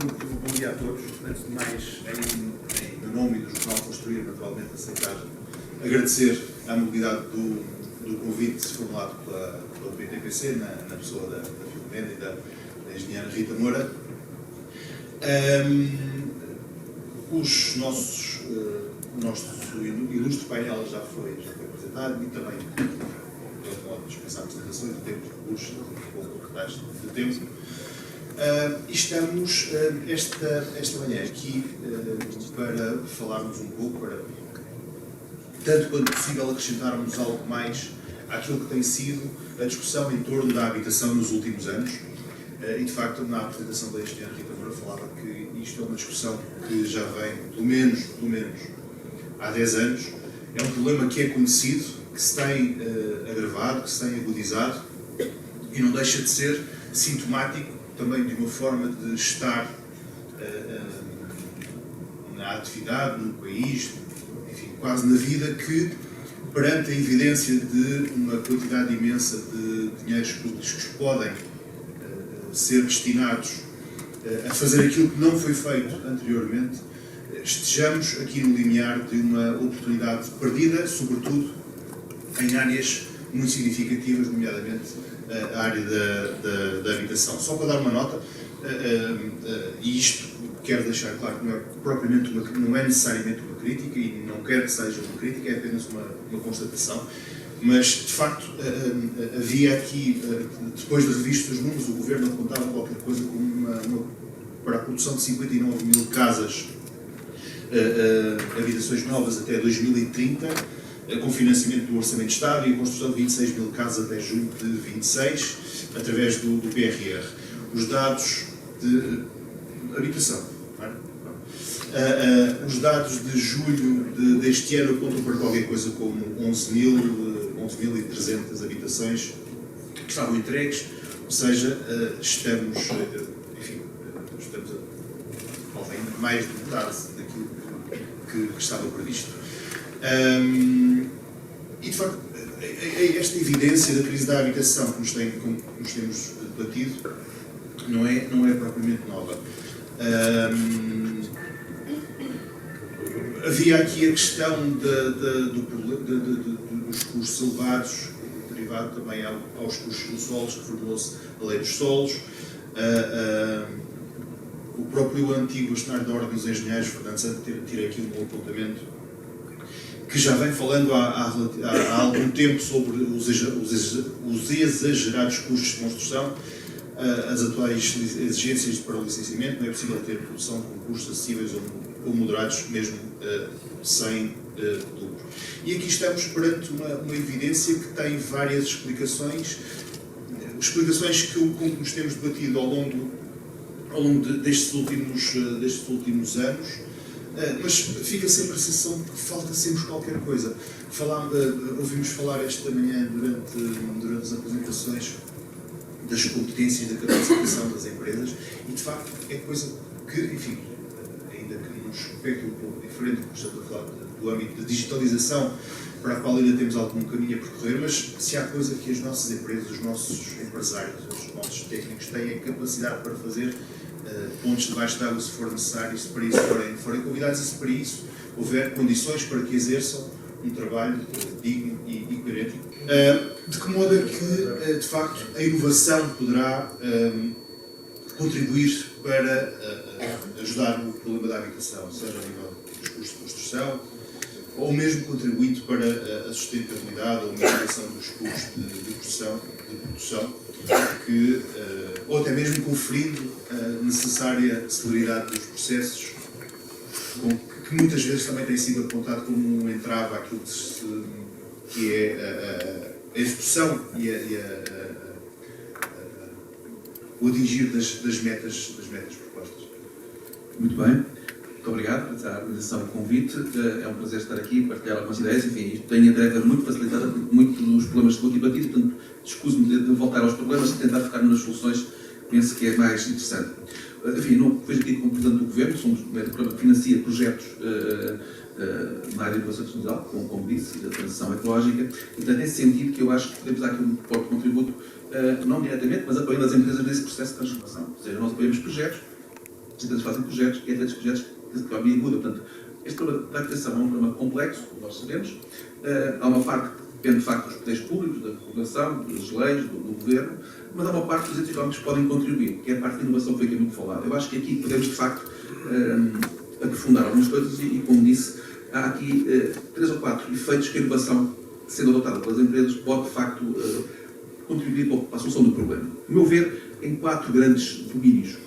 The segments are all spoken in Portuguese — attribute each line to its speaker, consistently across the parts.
Speaker 1: Muito bom dia a todos. Antes de mais, em nome do Jornal Construir, naturalmente aceitar, agradecer a mobilidade do convite formulado pela PTPC, na pessoa da Filomena e da engenheira Rita Moura. O nosso ilustre painel já foi apresentado e também, de outro modo, dispensar apresentações, temos recursos, pouco resto de tempo. E estamos esta manhã aqui para falarmos um pouco, para, tanto quanto possível, acrescentarmos algo mais àquilo que tem sido a discussão em torno da habitação nos últimos anos. E, de facto, na apresentação da engenheira Rita Moura falava que isto é uma discussão que já vem, pelo menos há 10 anos. É um problema que é conhecido, que se tem agravado, que se tem agudizado e não deixa de ser sintomático também de uma forma de estar na atividade, no país, enfim, quase na vida, que, perante a evidência de uma quantidade imensa de dinheiros públicos que podem ser destinados a fazer aquilo que não foi feito anteriormente, estejamos aqui no limiar de uma oportunidade perdida, sobretudo em áreas muito significativas, nomeadamente a área da habitação. Só para dar uma nota, e isto quero deixar claro que não é necessariamente uma crítica e não quero que seja uma crítica, é apenas uma constatação, mas de facto havia aqui, depois da revista dos números, o Governo apontava qualquer coisa como para a produção de 59 mil casas, habitações novas até 2030, com financiamento do Orçamento de Estado e a construção de 26 mil casas até junho de 26, através do PRR. Os dados de habitação, não é? Os dados de julho deste ano apontam para qualquer coisa como 11.300 habitações que estavam entregues, ou seja, estamos a mais de metade daquilo que estava previsto. E, de facto, esta evidência da crise da habitação que nos temos debatido não é propriamente nova. Havia aqui a questão dos custos elevados, derivado também aos custos dos solos, que formulou-se a Lei dos Solos. O próprio antigo bastonário da Ordem dos Engenheiros, Fernando Santos, tirei aqui um apontamento que já vem falando há algum tempo sobre os exagerados custos de construção, as atuais exigências para o licenciamento. Não é possível ter produção com custos acessíveis ou moderados, mesmo sem lucro. E aqui estamos perante uma evidência que tem várias explicações com que nos temos debatido ao longo destes últimos anos. Mas fica sempre a sensação de que falta sempre qualquer coisa. Ouvimos falar esta manhã, durante as apresentações, das competências da capacitação das empresas e, de facto, é coisa que, enfim, ainda que num espectro um pouco diferente, porque estamos a falar do âmbito da digitalização, para a qual ainda temos algum caminho a percorrer, mas se há coisa que as nossas empresas, os nossos empresários, os nossos técnicos têm a capacidade para fazer, pontos debaixo de água se for necessário, se para isso forem convidados e se para isso houver condições para que exerçam um trabalho digno e coerente. De que modo é que, de facto, a inovação poderá contribuir para ajudar no problema da habitação, seja a nível dos custos de construção, ou mesmo contribuindo para a sustentabilidade ou a mitigação dos custos de produção, ou até mesmo conferindo a necessária celeridade dos processos, que muitas vezes também tem sido apontado como um entrave àquilo que é a execução e o atingir das metas propostas.
Speaker 2: Muito bem. Muito obrigado pela organização do convite. É um prazer estar aqui e partilhar algumas ideias. Enfim, isto tem a tarefa muito facilitada por muitos dos problemas que vou debatido, portanto, escuso-me de voltar aos problemas e tentar focar nas soluções, penso que é mais interessante. Enfim, não vejo aqui como representante do Governo, somos o programa que financia projetos na área de inovação tecnológica, como disse, e da transição ecológica, e portanto, nesse sentido que eu acho que podemos dar aqui um forte contributo, não diretamente, mas apoiando as empresas nesse processo de transformação. Ou seja, nós apoiamos projetos as empresas fazem projetos e entre esses projetos que a minha muda. Portanto, este problema da habitação é um problema complexo, nós sabemos. Há uma parte que depende de facto dos poderes públicos, da população, das leis, do governo, mas há uma parte dos entes económicos que podem contribuir, que é a parte da inovação que foi aqui muito falada. Eu acho que aqui podemos de facto aprofundar algumas coisas e, como disse, há aqui 3 ou 4 efeitos que a inovação, sendo adotada pelas empresas, pode de facto contribuir para a solução do problema. No meu ver, em 4 grandes domínios.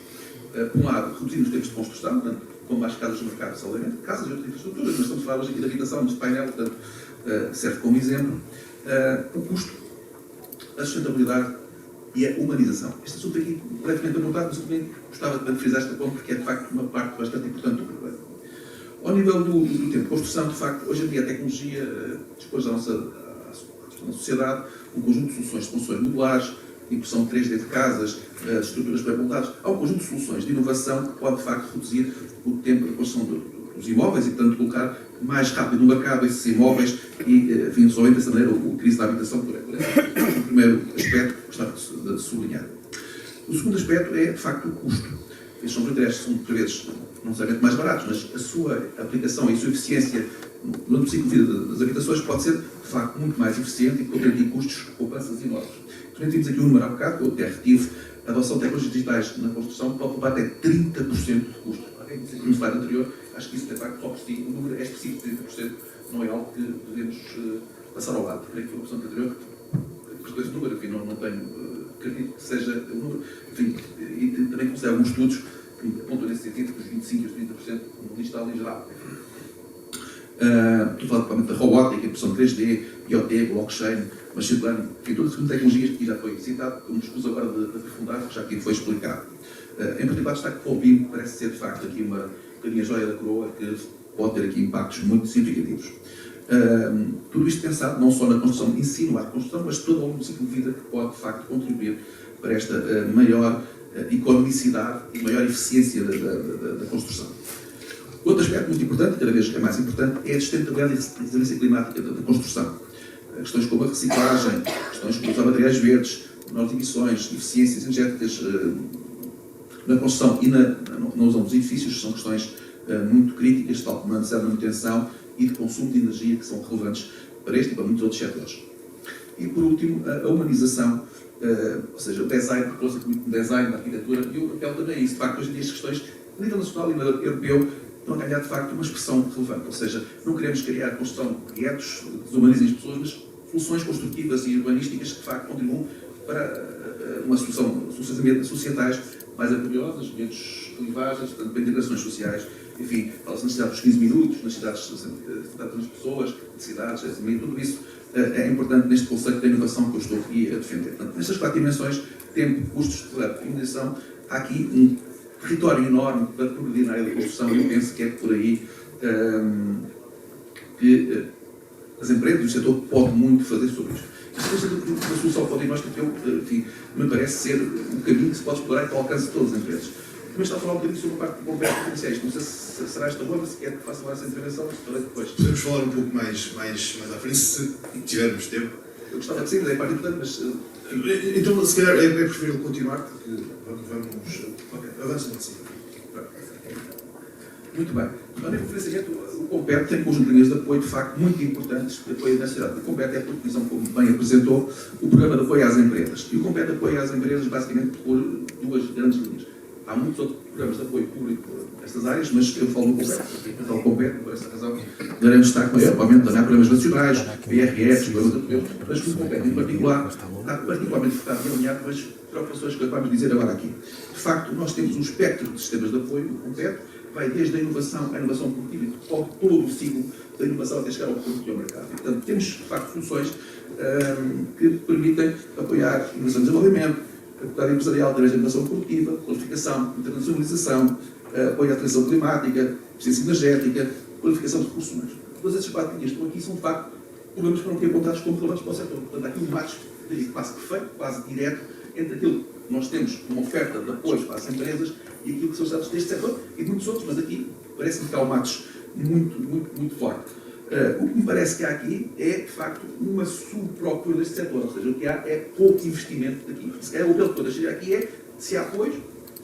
Speaker 2: Por um lado, reduzir os tempos de construção, portanto, com mais casas no mercado, salariamente, casas e outras infraestruturas, mas estamos a falar hoje aqui de habitação, de painel, portanto, serve como exemplo. O custo, a sustentabilidade e a humanização. Este assunto aqui, brevemente abordado, mas eu também gostava de frisar este ponto, porque é de facto uma parte bastante importante do problema. Ao nível do tempo de construção, de facto, hoje em dia a tecnologia dispôs à nossa sociedade um conjunto de soluções modulares, impressão 3D de casas, estruturas pré-moldadas. Há um conjunto de soluções de inovação que pode, de facto, reduzir o tempo de construção dos imóveis e, portanto, colocar mais rápido no mercado esses imóveis e, enfim, resolver dessa maneira o crise da habitação. Por esse o primeiro aspecto que gostava de sublinhar. O segundo aspecto é, de facto, o custo. Estes são interesses, são, por vezes, não necessariamente mais baratos, mas a sua aplicação e a sua eficiência no ciclo de vida das habitações pode ser, de facto, muito mais eficiente e pode ter aqui custos, poupanças enormes. Também temos aqui um número há bocado, que eu até retive, a adoção de tecnologias digitais na construção pode poupar até 30% de custo. Alguém disse aqui no slide anterior, acho que isso, de facto, só por si, o número é específico de 30%, não é algo que devemos passar ao lado. Creio que foi a opção anterior que prestou esse número, enfim, não tenho, acredito que seja o número, enfim, e também considero alguns estudos que apontam nesse sentido, que os 25% e os 30% no digital em geral. Estou a falar provavelmente da robótica, impressão 3D, IoT, blockchain, machine learning, enfim, todas as tecnologias que aqui já foi citado, que não escuso agora de aprofundar, já aqui foi explicado. Em particular, destaque para o BIM, parece ser de facto aqui uma bocadinho a joia da coroa, que pode ter aqui impactos muito significativos. Tudo isto pensado não só na construção em si, no ato de construção, mas todo ao longo do ciclo de vida que pode de facto contribuir para esta maior economicidade e maior eficiência da construção. Outro aspecto muito importante, cada vez é mais importante, é a sustentabilidade e resiliência climática da construção. Questões como a reciclagem, questões como usar materiais verdes, menores emissões, eficiências energéticas na construção e na usão dos edifícios são questões muito críticas, tal como a necessidade de manutenção e de consumo de energia, que são relevantes para este e para muitos outros setores. E, por último, a humanização, ou seja, o design, propôs aqui muito design da arquitetura, e o papel também é isso. De facto, hoje em dia as questões, a nível nacional e a nível europeu, estão a ganhar, de facto, uma expressão relevante. Ou seja, não queremos criar construção de guetos que desumanizem as pessoas, mas soluções construtivas e urbanísticas que, de facto, contribuam para uma solução societais mais harmoniosas, menos clivagens, portanto, para integrações sociais. Enfim, fala-se na cidade dos 15 minutos, nas cidades das pessoas, nas cidades, tudo isso é importante neste conceito da inovação que eu estou aqui a defender. Portanto, nestas 4 dimensões, tempo, custos, e inovação, há aqui um território enorme para progredir na área da construção e eu penso que é por aí que as empresas e o setor podem muito fazer sobre isto. Isto é uma solução para o diagnóstico que eu, enfim, me parece ser um caminho que se pode explorar e para o alcance de todas as empresas. Também está a falar um bocadinho sobre a parte de conversa potenciais. Não sei se será esta onda, se quer que faça essa intervenção, mas depois.
Speaker 1: Podemos falar um pouco mais à frente, se tivermos tempo.
Speaker 2: Eu gostava de sair, é parte importante, mas...
Speaker 1: Então, se calhar, é preferível continuar, porque vamos... Ok, avança assim.
Speaker 2: Muito bem. No nível de financiamento, o Compet tem um conjunto de linhas de apoio, de facto, muito importantes de apoio na cidade. O Compet é, por divisão, como bem apresentou, o programa de apoio às empresas. E o Compet apoia às empresas, basicamente, por 2 grandes linhas. Há muitos outros programas de apoio público nestas áreas, mas eu falo no Compet. Então, o Compet, por essa razão, daremos destaque maior. Obviamente, também há programas nacionais, PRFs, programas europeus, mas o Compet, em particular, está particularmente focado e alinhado com as preocupações que acabamos de dizer agora aqui. De facto, nós temos um espectro de sistemas de apoio no Compet, vai desde a inovação à inovação produtiva e todo o ciclo da inovação até chegar ao produto e ao mercado. E, portanto, temos, de facto, soluções que permitem apoiar inovação e desenvolvimento, capital empresarial através da inovação produtiva, qualificação, internacionalização, apoio à transição climática, eficiência energética, qualificação de recursos humanos. Todas essas 4 linhas que estão aqui são, de facto, problemas que foram aqui apontados como relevantes para o setor. Portanto, há aqui um match quase perfeito, quase direto, entre aquilo que nós temos uma oferta de apoio para as empresas e aquilo que são os dados deste setor e de muitos outros, mas aqui parece-me que há um match muito forte. O que me parece que há aqui é, de facto, uma subprocura deste setor, ou seja, o que há é pouco investimento daqui. Se calhar o apelo que eu deixaria aqui é, se há apoio,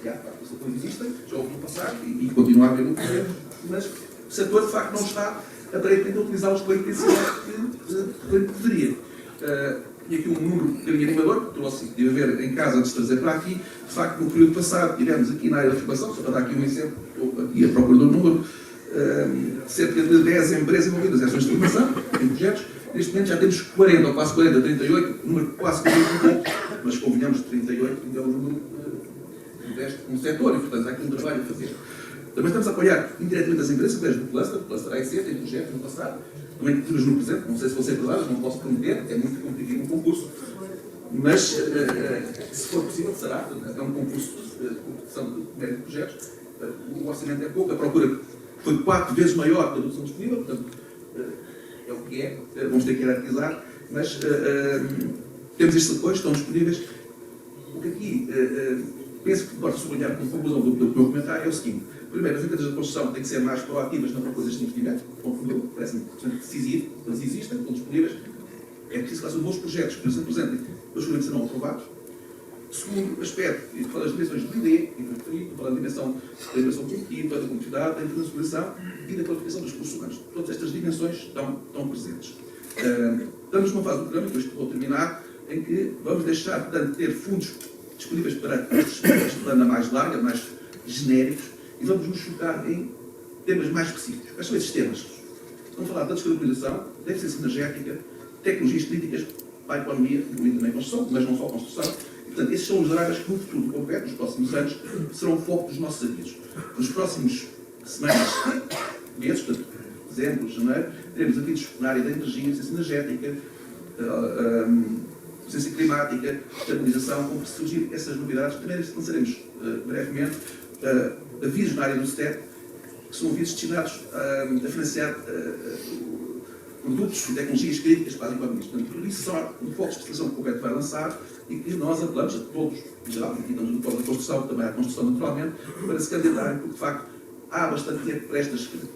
Speaker 2: e há situações que existem, já houve no passado e continua a haver no presente, mas o setor de facto não está aparentemente a utilizá-los pela intensidade que poderia. E aqui um número um bocadinho animador, que trouxe, tive a ver em casa antes de trazer para aqui, de facto no período passado tivemos aqui na área da formação, só para dar aqui um exemplo, estou aqui a procura do número, cerca de 10 empresas envolvidas em ações de formação, em projetos. Neste momento já temos 40, ou quase 40, 38, número quase 40, mas convenhamos de 38, ainda é um número modesto no setor, e portanto há aqui um trabalho a fazer. Também estamos a apoiar indiretamente as empresas, através do Cluster AEC, tem projetos no passado, também temos no presente, não sei se vão ser aprovadas, não posso prometer, é muito competitivo um concurso, mas se for possível será, é um concurso de competição de projetos, o orçamento é pouco, a procura foi 4 vezes maior que a produção disponível, portanto, é o que é, vamos ter que hierarquizar, mas temos estes apoios, estão disponíveis. O que aqui penso que posso sublinhar como conclusão do meu comentário é o seguinte: primeiro, as empresas de construção têm que ser mais proativas na procura destes investimentos, parece-me decisivo, eles existem, estão disponíveis, é preciso que façam bons projetos que nos apresentem, os que serão aprovados. Segundo aspecto, e falo das dimensões do ID, estou falando da dimensão cognitiva, da competitividade, da internacionalização e da qualificação dos recursos humanos. Todas estas dimensões estão presentes. Estamos numa fase do programa, que eu vou terminar, em que vamos deixar, portanto, ter fundos disponíveis para estes de banda mais larga, mais genéricos, e vamos nos focar em temas mais específicos. Quais são esses temas? Vamos falar da descarbonização, da eficiência energética, tecnologias críticas para a economia, incluindo também a construção, mas não só a construção. Portanto, esses são os drivers que no futuro concreto, nos próximos anos, serão o foco dos nossos avisos. Nos próximos semanas, meses, portanto, dezembro, janeiro, teremos avisos na área da energia, eficiência energética, eficiência climática, estabilização, como surgir essas novidades. Também lançaremos brevemente avisos na área do STEP, que são avisos destinados a financiar produtos e tecnologias críticas para a economia. Portanto, tudo isso são um foco de especialização que o governo vai lançar e que nós apelamos a todos, em geral, aqui estamos no foco da construção, também à construção naturalmente, para se candidatarem, porque de facto há bastante dinheiro para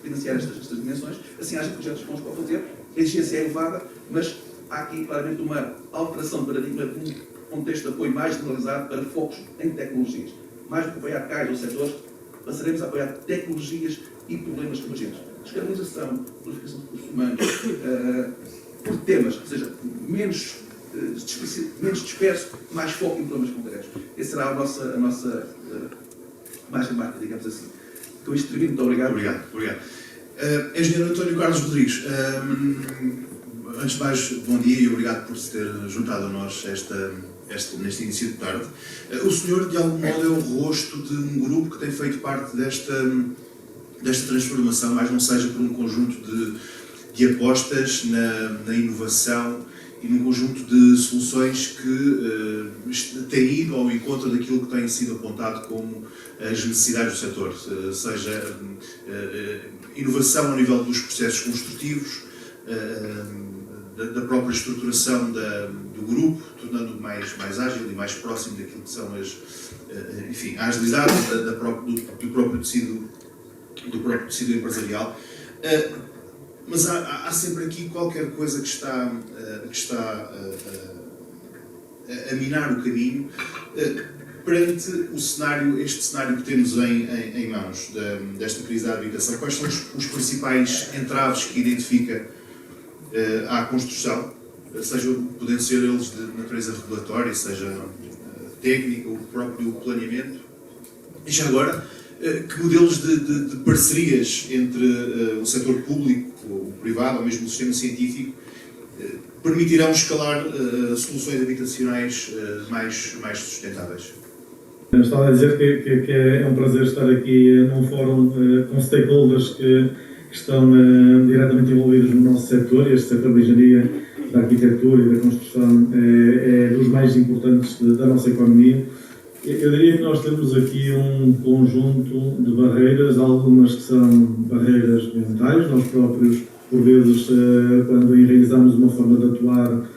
Speaker 2: financiar estas dimensões, assim haja projetos bons para fazer, a exigência é elevada, mas há aqui claramente uma alteração de paradigma, de um contexto de apoio mais generalizado para focos em tecnologias. Mais do que apoiar CAIs ou setores, passaremos a apoiar tecnologias e problemas emergentes. Descarbonização, qualificação de recursos humanos, por temas, ou seja, menos disperso, mais foco em problemas concretos. Essa será a nossa mais temática, digamos assim. Com isto termino. Muito obrigado.
Speaker 1: Obrigado. Engenheiro António Carlos Rodrigues, antes de mais, bom dia e obrigado por se ter juntado a nós neste início de tarde. O senhor, de algum modo, é o rosto de um grupo que tem feito parte desta transformação, mas não seja por um conjunto de apostas na inovação e num conjunto de soluções que têm ido ao encontro daquilo que tem sido apontado como as necessidades do setor, seja inovação ao nível dos processos construtivos, da própria estruturação do grupo, tornando-o mais ágil e mais próximo daquilo que são a agilidade do próprio tecido empresarial. Mas há sempre aqui qualquer coisa que está a minar o caminho perante este cenário que temos em mãos desta crise da habitação. Quais são os principais entraves que identifica à construção, podendo ser eles de natureza regulatória, seja técnica, o próprio planeamento? E já agora, que modelos de parcerias entre o setor público, o privado ou mesmo o sistema científico permitirão escalar soluções habitacionais mais sustentáveis?
Speaker 3: Estava a dizer que é um prazer estar aqui num fórum com stakeholders que estão diretamente envolvidos no nosso setor. Este setor da engenharia, da arquitetura e da construção é dos mais importantes da nossa economia. Eu diria que nós temos aqui um conjunto de barreiras, algumas que são barreiras mentais. Nós próprios, por vezes, quando enraizamos uma forma de atuar,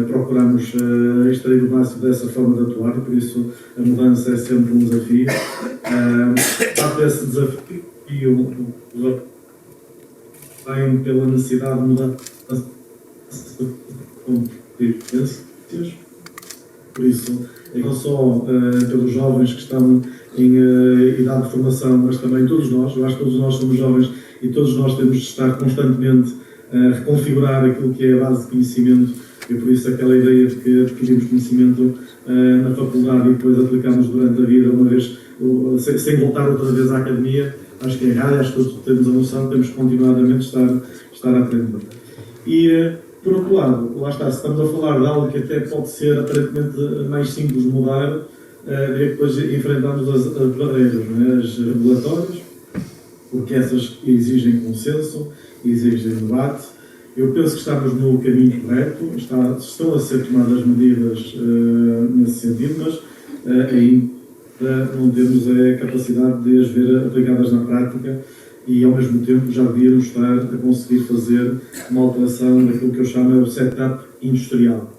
Speaker 3: procuramos extrair o máximo dessa forma de atuar, e por isso a mudança é sempre um desafio. Parte desse desafio vem pela necessidade de mudança de competências. Por isso, não só pelos jovens que estão em idade de formação, mas também todos nós. Eu acho que todos nós somos jovens e todos nós temos de estar constantemente a reconfigurar aquilo que é a base de conhecimento, e por isso aquela ideia de que adquirimos conhecimento na faculdade e depois aplicamos durante a vida, uma vez, sem voltar outra vez à academia, acho que é errado. Acho que todos temos a noção, temos que continuadamente estar a aprender. E, por outro lado, lá está, se estamos a falar de algo que até pode ser aparentemente mais simples de mudar, é que depois enfrentamos as barreiras, não é? As regulatórias, porque essas exigem consenso, exigem debate. Eu penso que estamos no caminho correto, estão a ser tomadas medidas nesse sentido, mas ainda não temos a capacidade de as ver aplicadas na prática, e ao mesmo tempo já devíamos estar a conseguir fazer uma alteração daquilo que eu chamo o setup industrial.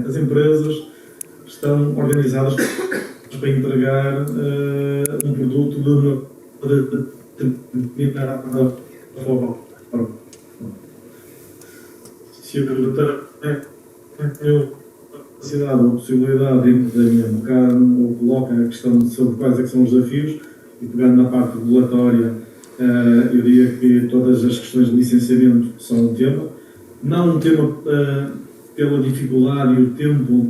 Speaker 3: As empresas estão organizadas para entregar um produto de determinada forma. Se eu tenho capacidade ou possibilidade dentro da minha mercado, ou coloca a questão sobre quais é que são os desafios, e pegando na parte regulatória, eu diria que todas as questões de licenciamento são um tema. Não um tema pela dificuldade e o tempo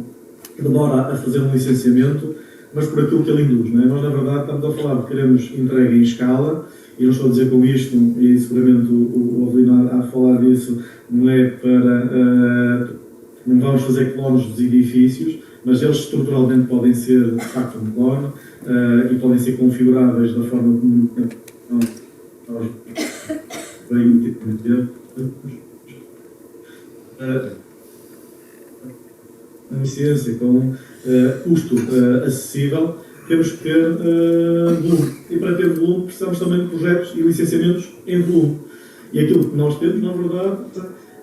Speaker 3: que demora a fazer um licenciamento, mas por aquilo que ele induz. Não é? Nós, na verdade, estamos a falar de que queremos entrega em escala, e não estou a dizer com isto, e seguramente o Avelino a falar disso, não é para... não vamos fazer clones dos edifícios, mas eles estruturalmente podem ser, de facto, um clone, e podem ser configuráveis da forma como nós bem entendemos. A licença com custo acessível, temos que ter volume. E para ter volume precisamos também de projetos e licenciamentos em volume. E aquilo que nós temos, na verdade,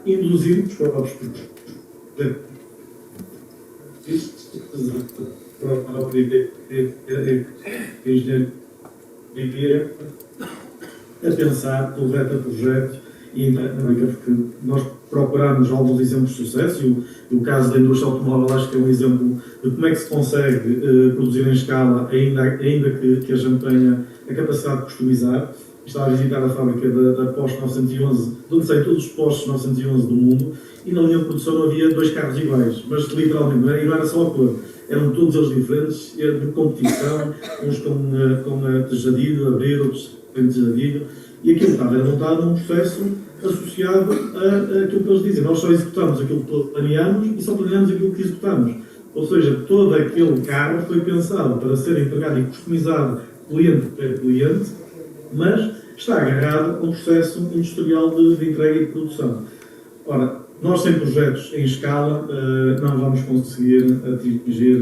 Speaker 3: induzimos para os projetos. A pensar projeto a projeto, e porque nós procuramos alguns exemplos de sucesso, e o caso da indústria automóvel acho que é um exemplo de como é que se consegue produzir em escala, ainda que a gente tenha a capacidade de customizar. Estava a visitar a fábrica da Porsche 911, de onde saem todos os Porsche 911 do mundo, e na linha de produção não havia dois carros iguais, mas literalmente, e não era só a cor, eram todos eles diferentes, de competição, uns com tejadilho, abrir, outros sem tejadilho, e aquilo estava montado num processo associado àquilo que eles dizem. Nós só executamos aquilo que planeamos e só planeamos aquilo que executamos. Ou seja, todo aquele carro foi pensado para ser entregado e customizado cliente por cliente, mas está agarrado a um processo industrial de entrega e de produção. Ora, nós sem projetos em escala não vamos conseguir atingir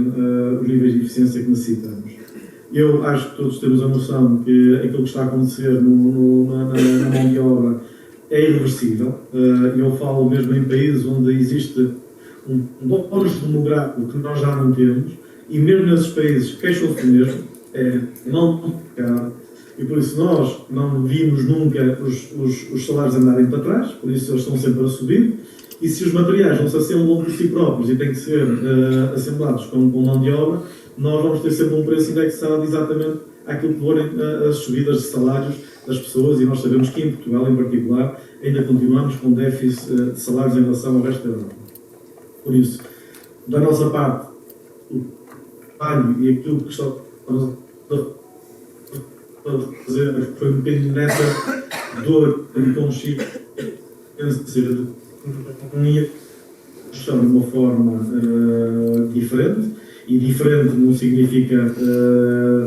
Speaker 3: os níveis de eficiência que necessitamos. Eu acho que todos temos a noção que aquilo que está a acontecer na mão de obra é irreversível. Eu falo mesmo em países onde existe um bónus demográfico que nós já não temos, e mesmo nesses países queixam-se do mesmo, é não complicado. E por isso nós não vimos nunca os salários andarem para trás, por isso eles estão sempre a subir, e se os materiais não se assemblam por si próprios e têm que ser assemblados com mão de obra, nós vamos ter sempre um preço indexado exatamente àquilo que forem as subidas de salários das pessoas, e nós sabemos que em Portugal, em particular, ainda continuamos com déficit de salários em relação ao resto da Europa. Por isso, da nossa parte, o trabalho e aquilo que estamos a fazer foi um bocadinho nessa dor e consciência de economia estão de uma forma diferente, e diferente não significa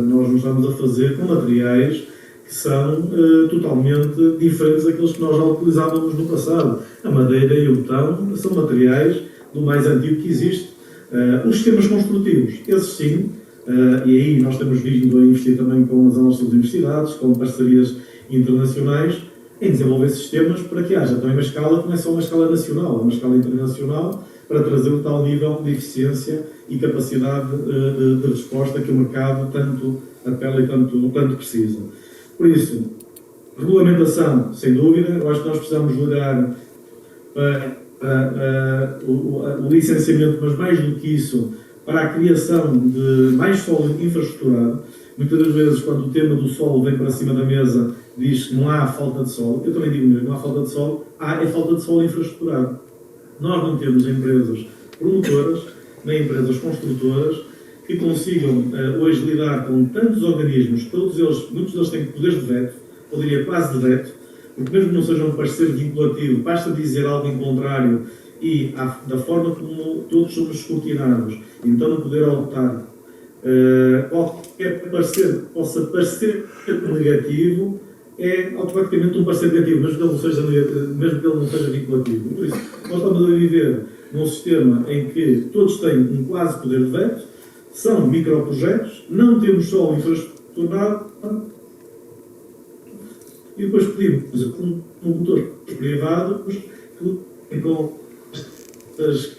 Speaker 3: nós não estamos a fazer com materiais que são totalmente diferentes daqueles que nós já utilizávamos no passado. A madeira e o betão são materiais do mais antigo que existe. Os sistemas construtivos, esses sim, e aí nós temos vindo a investir também com as nossas universidades, com parcerias internacionais, em desenvolver sistemas para que haja também uma escala que não é só uma escala nacional, é uma escala internacional, para trazer o tal nível de eficiência e capacidade de resposta que o mercado tanto apela e tanto precisa. Por isso, regulamentação, sem dúvida, eu acho que nós precisamos olhar para o licenciamento, mas mais do que isso, para a criação de mais solo infraestruturado. Muitas das vezes, quando o tema do solo vem para cima da mesa, diz que não há falta de solo. Eu também digo mesmo, não há falta de solo, é falta de solo infraestruturado. Nós não temos empresas promotoras, nem empresas construtoras, que consigam hoje lidar com tantos organismos, todos eles, muitos deles têm poderes de veto, eu diria quase de veto, porque mesmo que não seja um parecer vinculativo, basta dizer algo em contrário e da forma como todos somos escrutinados, então não poder optar. Qualquer parecer que possa parecer negativo é automaticamente um parecer negativo, mesmo que ele não seja vinculativo. Por isso, nós estamos a viver num sistema em que todos têm um quase poder de veto, são microprojetos, não temos só infraestruturado, e depois pedimos a promotores privados que com estas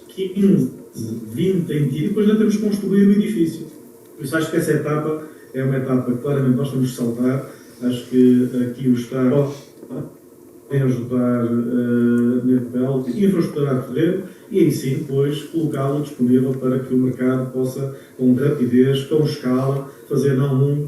Speaker 3: 15, 20 em ti, e depois ainda temos que construir o edifício. Por isso acho que essa etapa é uma etapa que claramente nós temos que saltar. Acho que aqui o Estado pode ajudar nesse papel de infraestruturar terreno e aí sim depois colocá-lo disponível para que o mercado possa, com rapidez, com escala, fazer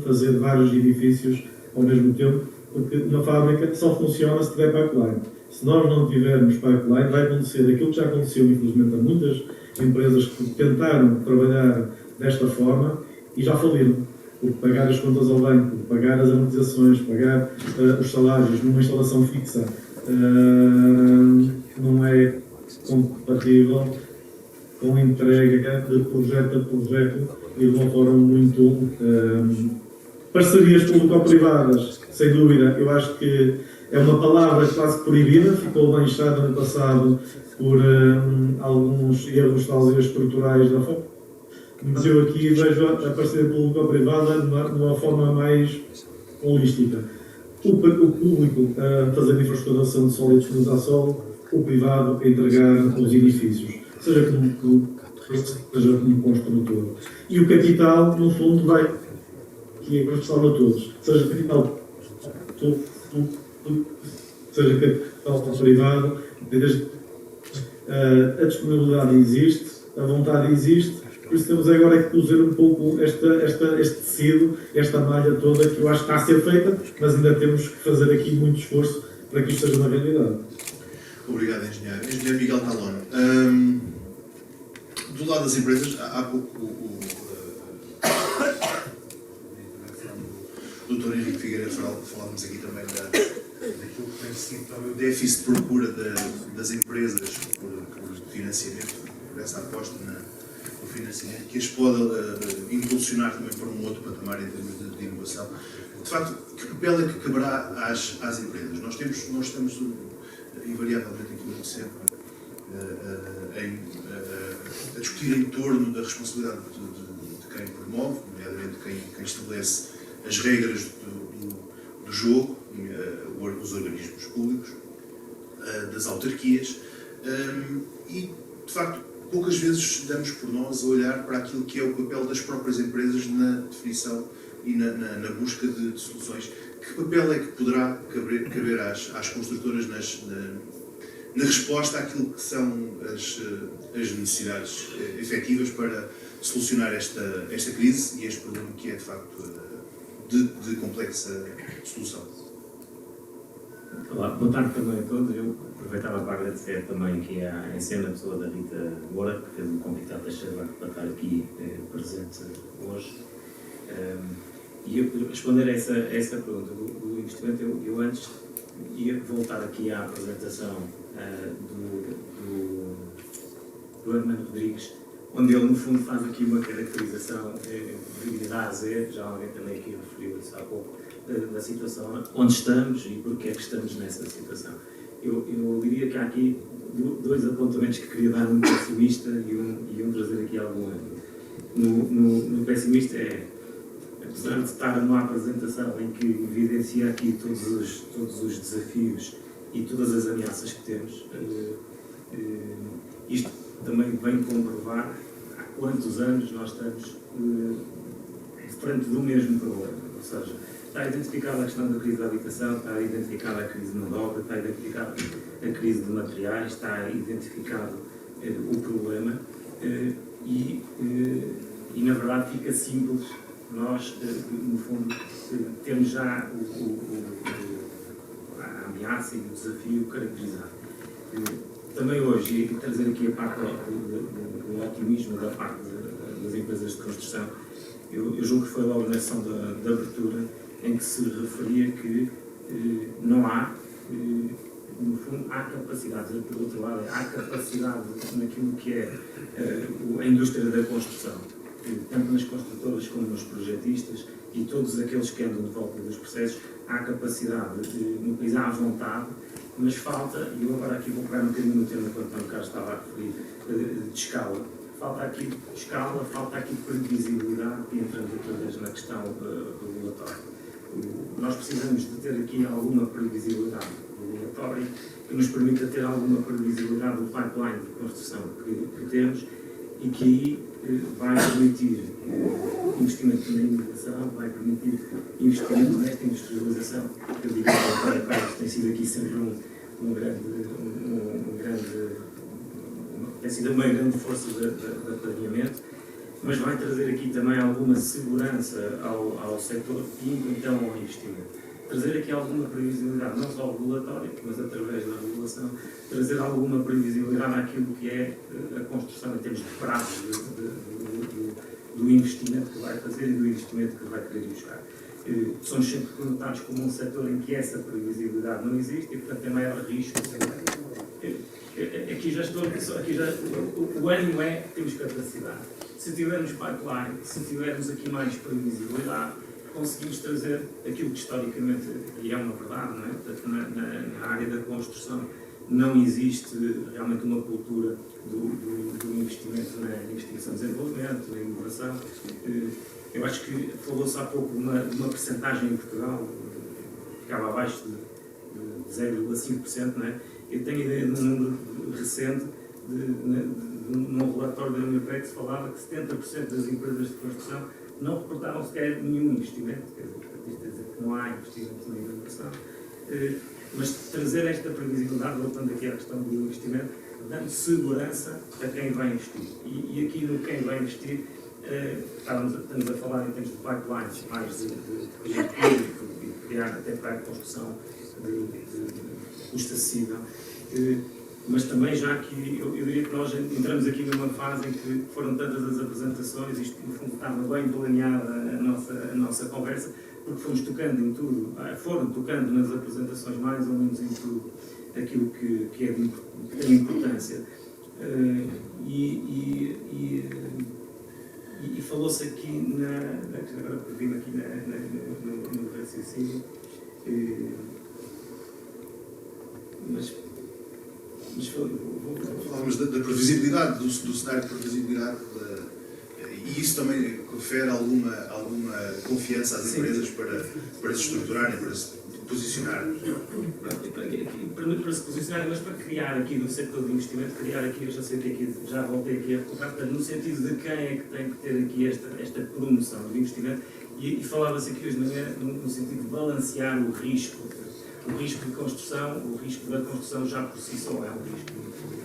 Speaker 3: fazer vários edifícios ao mesmo tempo, porque uma fábrica só funciona se tiver pipeline. Se nós não tivermos pipeline, vai acontecer aquilo que já aconteceu, infelizmente, a muitas empresas que tentaram trabalhar desta forma e já faliram. Por pagar as contas ao banco, pagar as amortizações, pagar os salários numa instalação fixa, não é compatível com a entrega de projeto a projeto e de uma forma muito... parcerias público-privadas, sem dúvida, eu acho que é uma palavra quase proibida, ficou manchada no passado por alguns erros talvez estruturais da forma. Mas eu aqui vejo a parceria público-privada de uma forma mais holística. O público a fazer infraestruturação de solo e disponibilizar solo, o privado a entregar os edifícios, seja como construtor. E o capital, no fundo, vai, que é transversal a todos, seja capital seja capital privado, a disponibilidade existe, a vontade existe. Por isso temos agora que cozer um pouco este tecido, esta malha toda que eu acho que está a ser feita, mas ainda temos que fazer aqui muito esforço para que isto seja uma realidade.
Speaker 1: Obrigado, engenheiro. Engenheiro Miguel Talón. Do lado das empresas, há pouco o Dr. Henrique Figueiredo falávamos aqui também daquilo que tem sido também o déficit de procura das empresas por financiamento, por essa aposta no financiamento, que as pode impulsionar também para um outro patamar em termos de inovação. De facto, que papel é que caberá às empresas? Nós estamos invariavelmente, inclusive sempre, a discutir em torno da responsabilidade de quem promove, nomeadamente quem estabelece as regras do jogo, os organismos públicos, das autarquias, e, de facto, poucas vezes damos por nós a olhar para aquilo que é o papel das próprias empresas na definição e na busca de soluções. Que papel é que poderá caber às construtoras na resposta àquilo que são as necessidades efetivas para solucionar esta crise e este problema que é, de facto, de complexa solução?
Speaker 4: Olá, boa tarde também a todos. Eu aproveitava para agradecer também aqui em cena a pessoa da Rita Moura, que fez o convite à Teixeira para estar aqui presente hoje. E eu responder a essa pergunta do investimento, eu antes ia voltar aqui à apresentação do Armando Rodrigues, onde ele no fundo faz aqui uma caracterização de A a Z, já alguém também aqui referiu isso há pouco, da situação onde estamos e porque é que estamos nessa situação. Eu diria que há aqui dois apontamentos que queria dar, um pessimista e um trazer aqui algum ânimo. No pessimista apesar de estar numa apresentação em que evidencia aqui todos os desafios e todas as ameaças que temos, isto também vem comprovar há quantos anos nós estamos frente do mesmo problema. Ou seja, está identificada a questão da crise da habitação, está identificada a crise de mão de obra, está identificada a crise de materiais, está identificado o problema e E na verdade fica simples nós, no fundo, temos já a ameaça e o desafio caracterizado. Também hoje, e trazer aqui a parte do otimismo da parte das empresas de construção, eu julgo que foi logo na sessão da abertura em que se referia que não há, no fundo, há capacidade, por outro lado, há capacidade naquilo que é a indústria da construção, tanto nas construtoras como nos projetistas e todos aqueles que andam de volta dos processos, há capacidade no país, há vontade, mas falta, e eu agora aqui vou pegar um bocadinho no tema que o António Carlos estava a referir, de escala. Falta aqui escala, falta aqui previsibilidade, e entrando outra vez na questão regulatória. Nós precisamos de ter aqui alguma previsibilidade regulatória que nos permita ter alguma previsibilidade do pipeline de construção que temos e que aí vai permitir investimento na inovação, vai permitir investimento nesta industrialização. Eu digo que o António Carlos tem sido aqui sempre tem sido uma grande força de planeamento, mas vai trazer aqui também alguma segurança ao setor e então ao investimento. Trazer aqui alguma previsibilidade, não só regulatória, mas através da regulação, trazer alguma previsibilidade àquilo que é a construção em termos de prazos do investimento que vai fazer e do investimento que vai querer buscar. Somos sempre conotados como um setor em que essa previsibilidade não existe e, portanto, é maior risco. Aqui já o ânimo é que temos capacidade. Se tivermos pipeline, se tivermos aqui mais previsibilidade, conseguimos trazer aquilo que historicamente, e é uma verdade, não é? Portanto, na área da construção não existe realmente uma cultura do investimento na investigação e desenvolvimento, na inovação. Eu acho que falou-se há pouco uma percentagem em Portugal, ficava abaixo de 0,5%, não é? Eu tenho ideia de um número recente, num relatório da UNIPEC, se falava que 70% das empresas de construção não reportaram sequer nenhum investimento, quer dizer que não há investimento na inovação, mas trazer esta previsibilidade, voltando aqui à questão do investimento, dando segurança a quem vai investir. E aqui no quem vai investir, estamos a falar em termos de pipelines, mais de projeto público e criar até para a construção de custo acessível. Mas também já que eu diria que nós entramos aqui numa fase em que foram tantas as apresentações, isto no fundo estava bem planeada a nossa conversa, porque fomos tocando em tudo, foram tocando nas apresentações mais ou menos em tudo aquilo que tem importância. E falou-se aqui agora perdi-me aqui no raciocínio,
Speaker 1: Falamos da previsibilidade, do cenário de previsibilidade, e isso também confere alguma confiança às empresas para se estruturarem, para se posicionarem.
Speaker 4: Para se posicionarem, mas para criar aqui no setor de investimento, eu já sei que aqui, já voltei aqui a colocar, portanto, no sentido de quem é que tem que ter aqui esta promoção do investimento, e falava-se aqui hoje de manhã no sentido de balancear o risco de construção, o risco da construção já por si só é um risco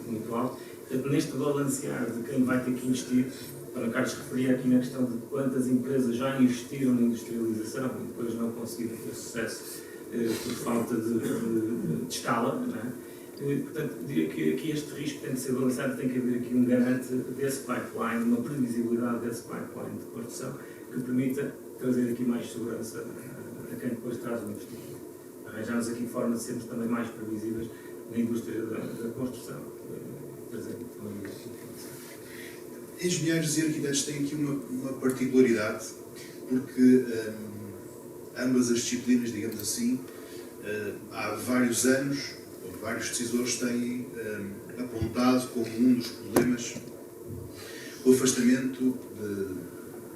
Speaker 4: muito alto. Portanto, neste balancear de quem vai ter que investir, o Carlos referia aqui na questão de quantas empresas já investiram na industrialização e depois não conseguiram ter sucesso por falta de escala, não é? Portanto, diria que aqui este risco tem de ser balanceado, tem que haver aqui um garante desse pipeline, uma previsibilidade desse pipeline de construção que permita trazer aqui mais segurança a quem depois traz o investimento. Arranjamos aqui formas de sermos também mais previsíveis na indústria da construção.
Speaker 1: Engenheiros e arquitetos têm aqui uma particularidade, porque ambas as disciplinas, digamos assim, há vários anos, vários decisores têm apontado como um dos problemas o afastamento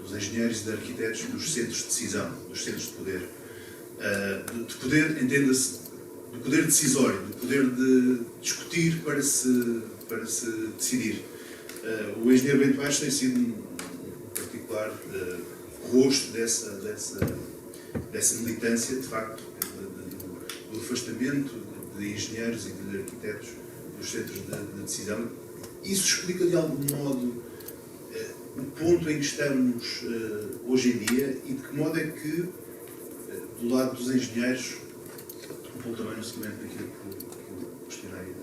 Speaker 1: dos engenheiros e de arquitetos dos centros de decisão, dos centros de poder. De poder, entenda-se, do poder decisório, do poder de discutir para se decidir. O engenheiro Bento Baixo tem sido um particular rosto dessa militância, de facto, do afastamento de engenheiros e de arquitetos dos centros de decisão. Isso explica de algum modo o ponto em que estamos hoje em dia e de que modo é que, do lado dos engenheiros, um pouco também no seguimento daquilo que eu questionei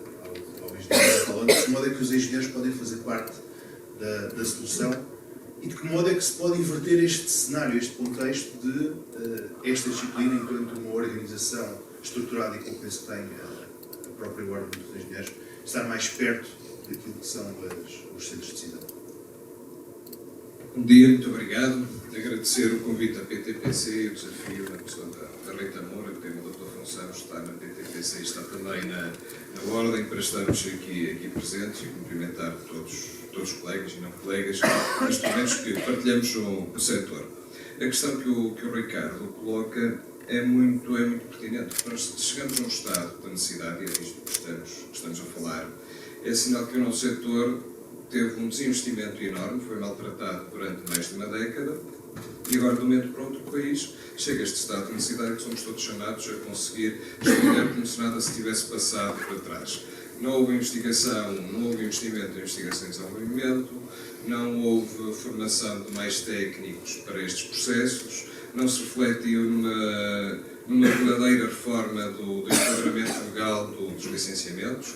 Speaker 1: ao engenheiro falando, de que modo é que os engenheiros podem fazer parte da solução e de que modo é que se pode inverter este cenário, este contexto de esta disciplina enquanto uma organização estruturada e com o peso que tem a própria ordem dos engenheiros, estar mais perto daquilo que são os centros de decisão.
Speaker 5: Bom dia, muito obrigado. Agradecer o convite à PTPC e o desafio na pessoa da Rita Moura, que tem uma dupla função, está na PTPC e está também na ordem, para estarmos aqui presentes e cumprimentar todos os colegas e não colegas, mas pelo menos que partilhamos o setor. A questão que o Ricardo coloca é muito pertinente, porque nós chegamos a um estado de necessidade, e é disto que estamos a falar, é sinal que o nosso setor teve um desinvestimento enorme, foi maltratado durante mais de uma década, e agora, de um momento para outro, o país chega a este estado de necessidade que somos todos chamados a conseguir responder como se nada se tivesse passado para trás. Não houve investigação, não houve investimento em investigação e desenvolvimento, não houve formação de mais técnicos para estes processos, não se refletiu numa verdadeira reforma do enquadramento legal dos licenciamentos.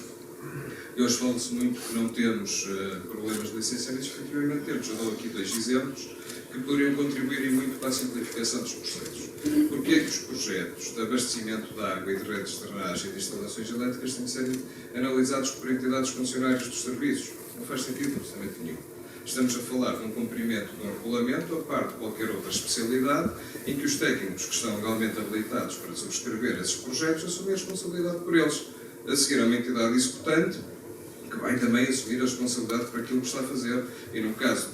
Speaker 5: E hoje fala-se muito que não temos problemas de licenciamentos, efetivamente temos. Eu dou aqui 2 exemplos que poderiam contribuir muito para a simplificação dos processos. Porquê é que os projetos de abastecimento de água e de redes de drenagem e de instalações elétricas têm de ser analisados por entidades funcionárias dos serviços? Não faz sentido absolutamente nenhum. Estamos a falar de um cumprimento de um regulamento, a par de qualquer outra especialidade, em que os técnicos que estão legalmente habilitados para subscrever esses projetos assumem a responsabilidade por eles. A seguir, há uma entidade executante que vai também assumir a responsabilidade por aquilo que está a fazer. E no caso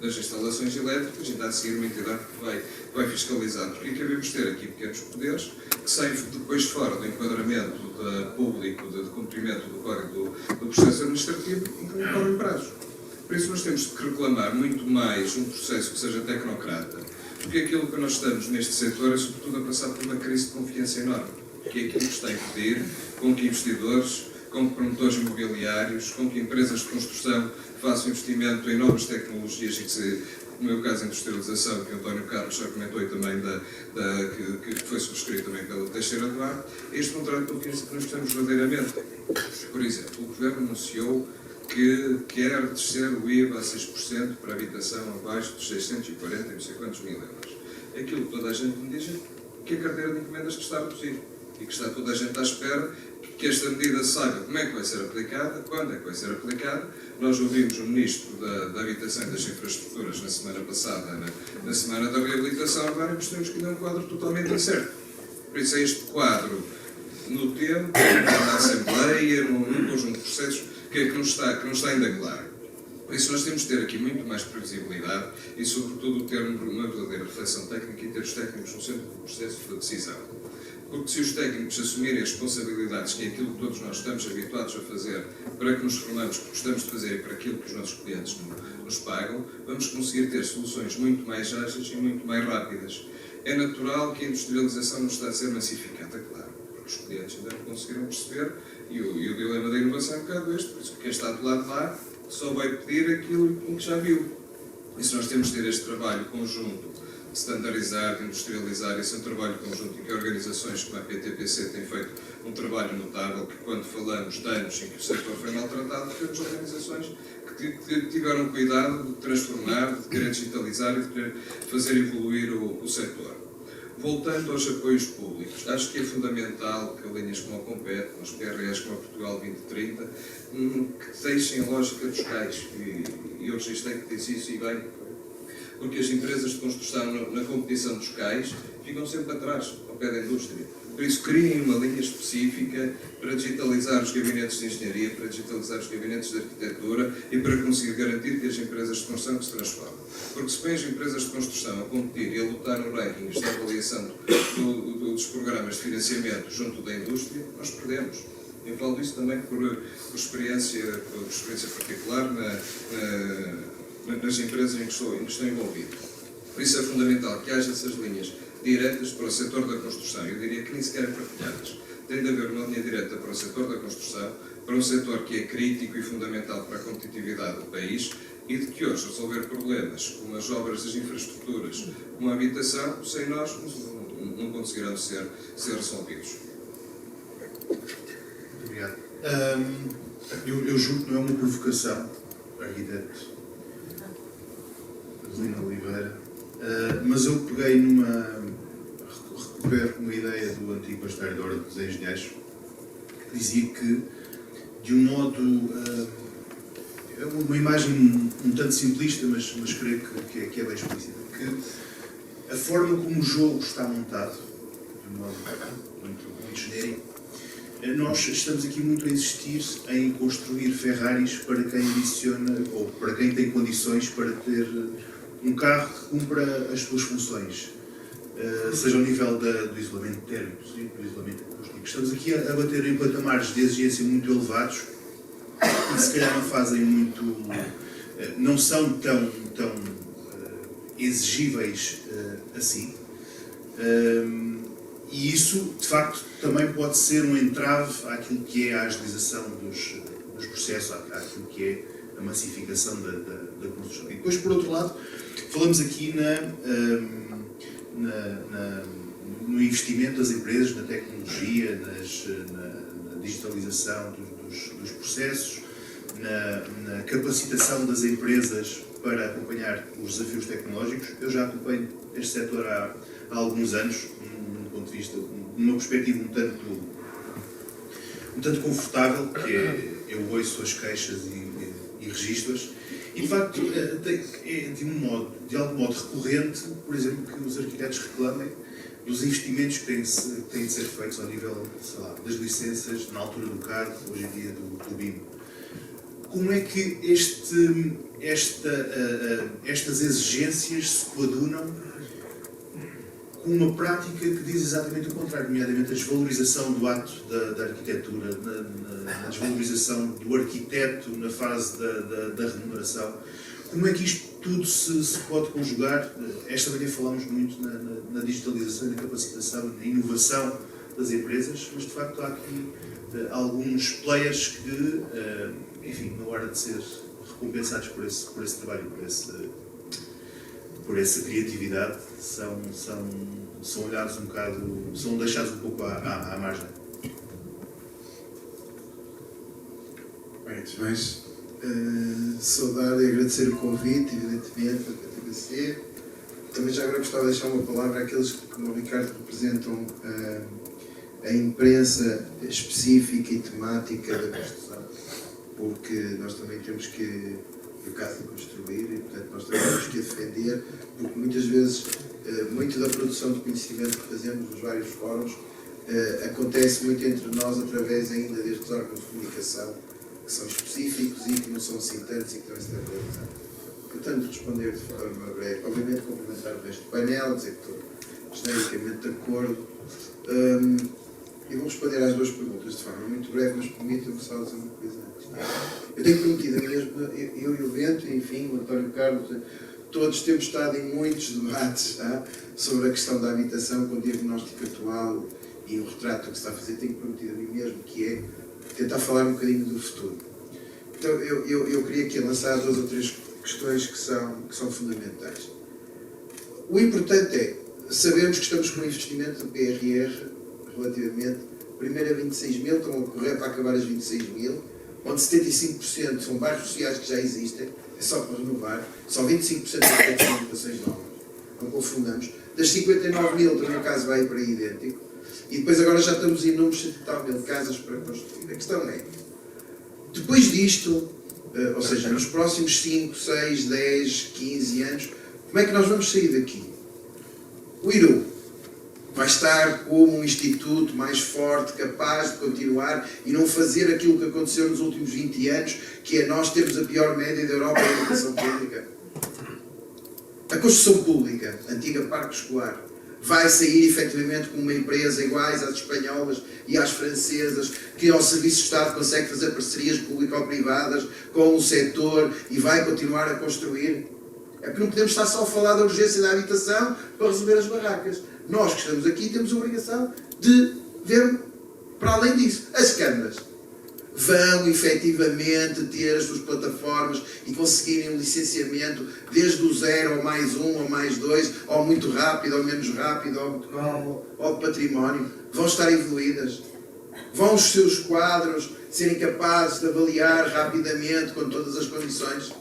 Speaker 5: das instalações elétricas, ainda a seguir uma entidade que vai fiscalizar. Porque devemos ter aqui pequenos poderes que saem depois fora do enquadramento público de cumprimento do Código do Processo Administrativo e que não correm prazo. Por isso nós temos que reclamar muito mais um processo que seja tecnocrata, porque aquilo que nós estamos neste setor é sobretudo a passar por uma crise de confiança enorme, que é aquilo que está a impedir com que investidores, com que promotores imobiliários, com que empresas de construção façam investimento em novas tecnologias e que, no meu caso, a industrialização, que o António Carlos já comentou e também que foi subscrito também pelo Teixeira Duarte, este contrato de confiança que nós temos verdadeiramente. Por exemplo, o Governo anunciou que quer descer o IVA a 6% para a habitação abaixo dos 640 e não sei quantos mil euros. Aquilo que toda a gente me diz é que a carteira de encomendas que está a reduzir e que está toda a gente à espera que esta medida saiba como é que vai ser aplicada, quando é que vai ser aplicada. Nós ouvimos o Ministro da Habitação e das Infraestruturas na semana passada, na Semana da Reabilitação Urbana, e mostramos que ainda é um quadro totalmente incerto. Por isso é este quadro no tempo, na Assembleia, num conjunto de processos que não está ainda claro. Por isso nós temos de ter aqui muito mais previsibilidade e, sobretudo, ter uma verdadeira reflexão técnica e ter os técnicos no centro do processo de decisão. Porque se os técnicos assumirem as responsabilidades, que é aquilo que todos nós estamos habituados a fazer para que nos formamos, que gostamos de fazer e para aquilo que os nossos clientes nos pagam, vamos conseguir ter soluções muito mais ágeis e muito mais rápidas. É natural que a industrialização não está a ser massificada, claro, porque os clientes ainda não conseguiram perceber e o dilema da inovação é um bocado este, por isso quem está do lado de lá só vai pedir aquilo que já viu. E se nós temos de ter este trabalho conjunto de standardizar, de industrializar, esse é um trabalho conjunto em que organizações como a PTPC têm feito um trabalho notável, que quando falamos de anos em que o setor foi maltratado, temos organizações que tiveram cuidado de transformar, de querer digitalizar e de querer fazer evoluir o setor. Voltando aos apoios públicos, acho que é fundamental que linhas como a Compete, os PRS como a Portugal 2030, que deixem a lógica dos cais, e eu registrei que disse isso e bem, porque as empresas de construção na competição dos cais ficam sempre atrás, ao pé da indústria. Por isso, criem uma linha específica para digitalizar os gabinetes de engenharia, para digitalizar os gabinetes de arquitetura e para conseguir garantir que as empresas de construção se transformam. Porque se põem as empresas de construção a competir e a lutar no ranking da avaliação dos programas de financiamento junto da indústria, nós perdemos. Eu falo isso também por experiência particular nas empresas em que estou envolvido. Por isso é fundamental que haja essas linhas diretas para o setor da construção. Eu diria que nem sequer é partilhadas. Tem de haver uma linha direta para o setor da construção, para um setor que é crítico e fundamental para a competitividade do país, e de que hoje resolver problemas como as obras das infraestruturas, como a habitação, sem nós não conseguirão ser resolvidos.
Speaker 1: Muito obrigado. Eu julgo que não é uma provocação, arquiteto Adelino Oliveira, mas eu peguei recupero uma ideia do antigo bastonário da Ordem dos Engenheiros, que dizia que, de um modo, é uma imagem um tanto simplista, mas creio que é bem explícita, que a forma como o jogo está montado, de um modo muito genérico, nós estamos aqui muito a insistir em construir Ferraris para quem ambiciona ou para quem tem condições para ter um carro que cumpra as suas funções, seja ao nível do isolamento térmico, do isolamento acústico. Estamos aqui a bater em patamares de exigência muito elevados e se calhar não são tão exigíveis assim. E isso, de facto, também pode ser um entrave àquilo que é a agilização dos processos, àquilo que é a massificação da construção. E depois, por outro lado, falamos aqui no investimento das empresas, na tecnologia, na digitalização dos processos, na capacitação das empresas para acompanhar os desafios tecnológicos. Eu já acompanho este setor há alguns anos, ponto de vista, numa perspectiva um tanto confortável, que é, eu ouço as queixas e registro-as, e de facto é de algum modo recorrente, por exemplo, que os arquitetos reclamem dos investimentos que têm de ser feitos ao nível, sei lá, das licenças, na altura do CAD, hoje em dia do BIM. Como é que estas exigências se coadunam com uma prática que diz exatamente o contrário, nomeadamente a desvalorização do ato da arquitetura, a desvalorização do arquiteto na fase da remuneração? Como é que isto tudo se pode conjugar? Esta manhã falámos muito na digitalização, na capacitação, na inovação das empresas, mas de facto há aqui alguns players que, enfim, na hora de ser recompensados por esse trabalho, por essa criatividade, são olhados um bocado, são deixados um pouco à margem.
Speaker 6: Bem, antes de mais, saudar e agradecer o convite, evidentemente, da PTPC. Também já agora gostava de deixar uma palavra àqueles que, como o Ricardo, representam a imprensa específica e temática da construção, porque nós também temos que, no caso de construir, e portanto nós também temos que defender, porque muitas vezes, muito da produção de conhecimento que fazemos nos vários fóruns acontece muito entre nós através ainda destes órgãos de comunicação que são específicos e que não são assim tantos e que também se devem realizar. Portanto, responder de forma breve, obviamente complementar o resto do painel, dizer que estou genericamente de acordo. E vou responder às duas perguntas de forma muito breve, mas permitam-me só dizer uma coisa antes. Eu tenho prometido mesmo, eu e o Bento, enfim, o António Carlos, todos temos estado em muitos debates sobre a questão da habitação com o diagnóstico atual e o retrato que se está a fazer. Tenho prometido a mim mesmo que é tentar falar um bocadinho do futuro. Então eu queria aqui lançar duas ou três questões que são fundamentais. O importante é sabermos que estamos com um investimento do PRR relativamente, primeiro a 26 mil, estão a correr para acabar as 26 mil, onde 75% são bairros sociais que já existem, é só para renovar, só 25% são habitações novas, não confundamos. Das 59 mil, no caso, vai para idêntico, e depois agora já estamos em números de 70 mil casas para construir. A questão é, depois disto, ou seja, nos próximos 5, 6, 10, 15 anos, como é que nós vamos sair daqui? O IRU vai estar como um instituto mais forte, capaz de continuar e não fazer aquilo que aconteceu nos últimos 20 anos, que é nós termos a pior média da Europa em educação pública. A construção pública, a antiga parque escolar, vai sair efetivamente com uma empresa iguais às espanholas e às francesas, que ao Serviço de Estado consegue fazer parcerias público-privadas com o setor e vai continuar a construir. É porque não podemos estar só a falar da urgência da habitação para resolver as barracas. Nós que estamos aqui temos a obrigação de ver para além disso. As câmaras vão efetivamente ter as suas plataformas e conseguirem um licenciamento desde o 0 ao mais 1, ao mais 2, ao muito rápido, ao menos rápido, ao muito calmo, ao de património, vão estar evoluídas. Vão os seus quadros serem capazes de avaliar rapidamente, com todas as condições.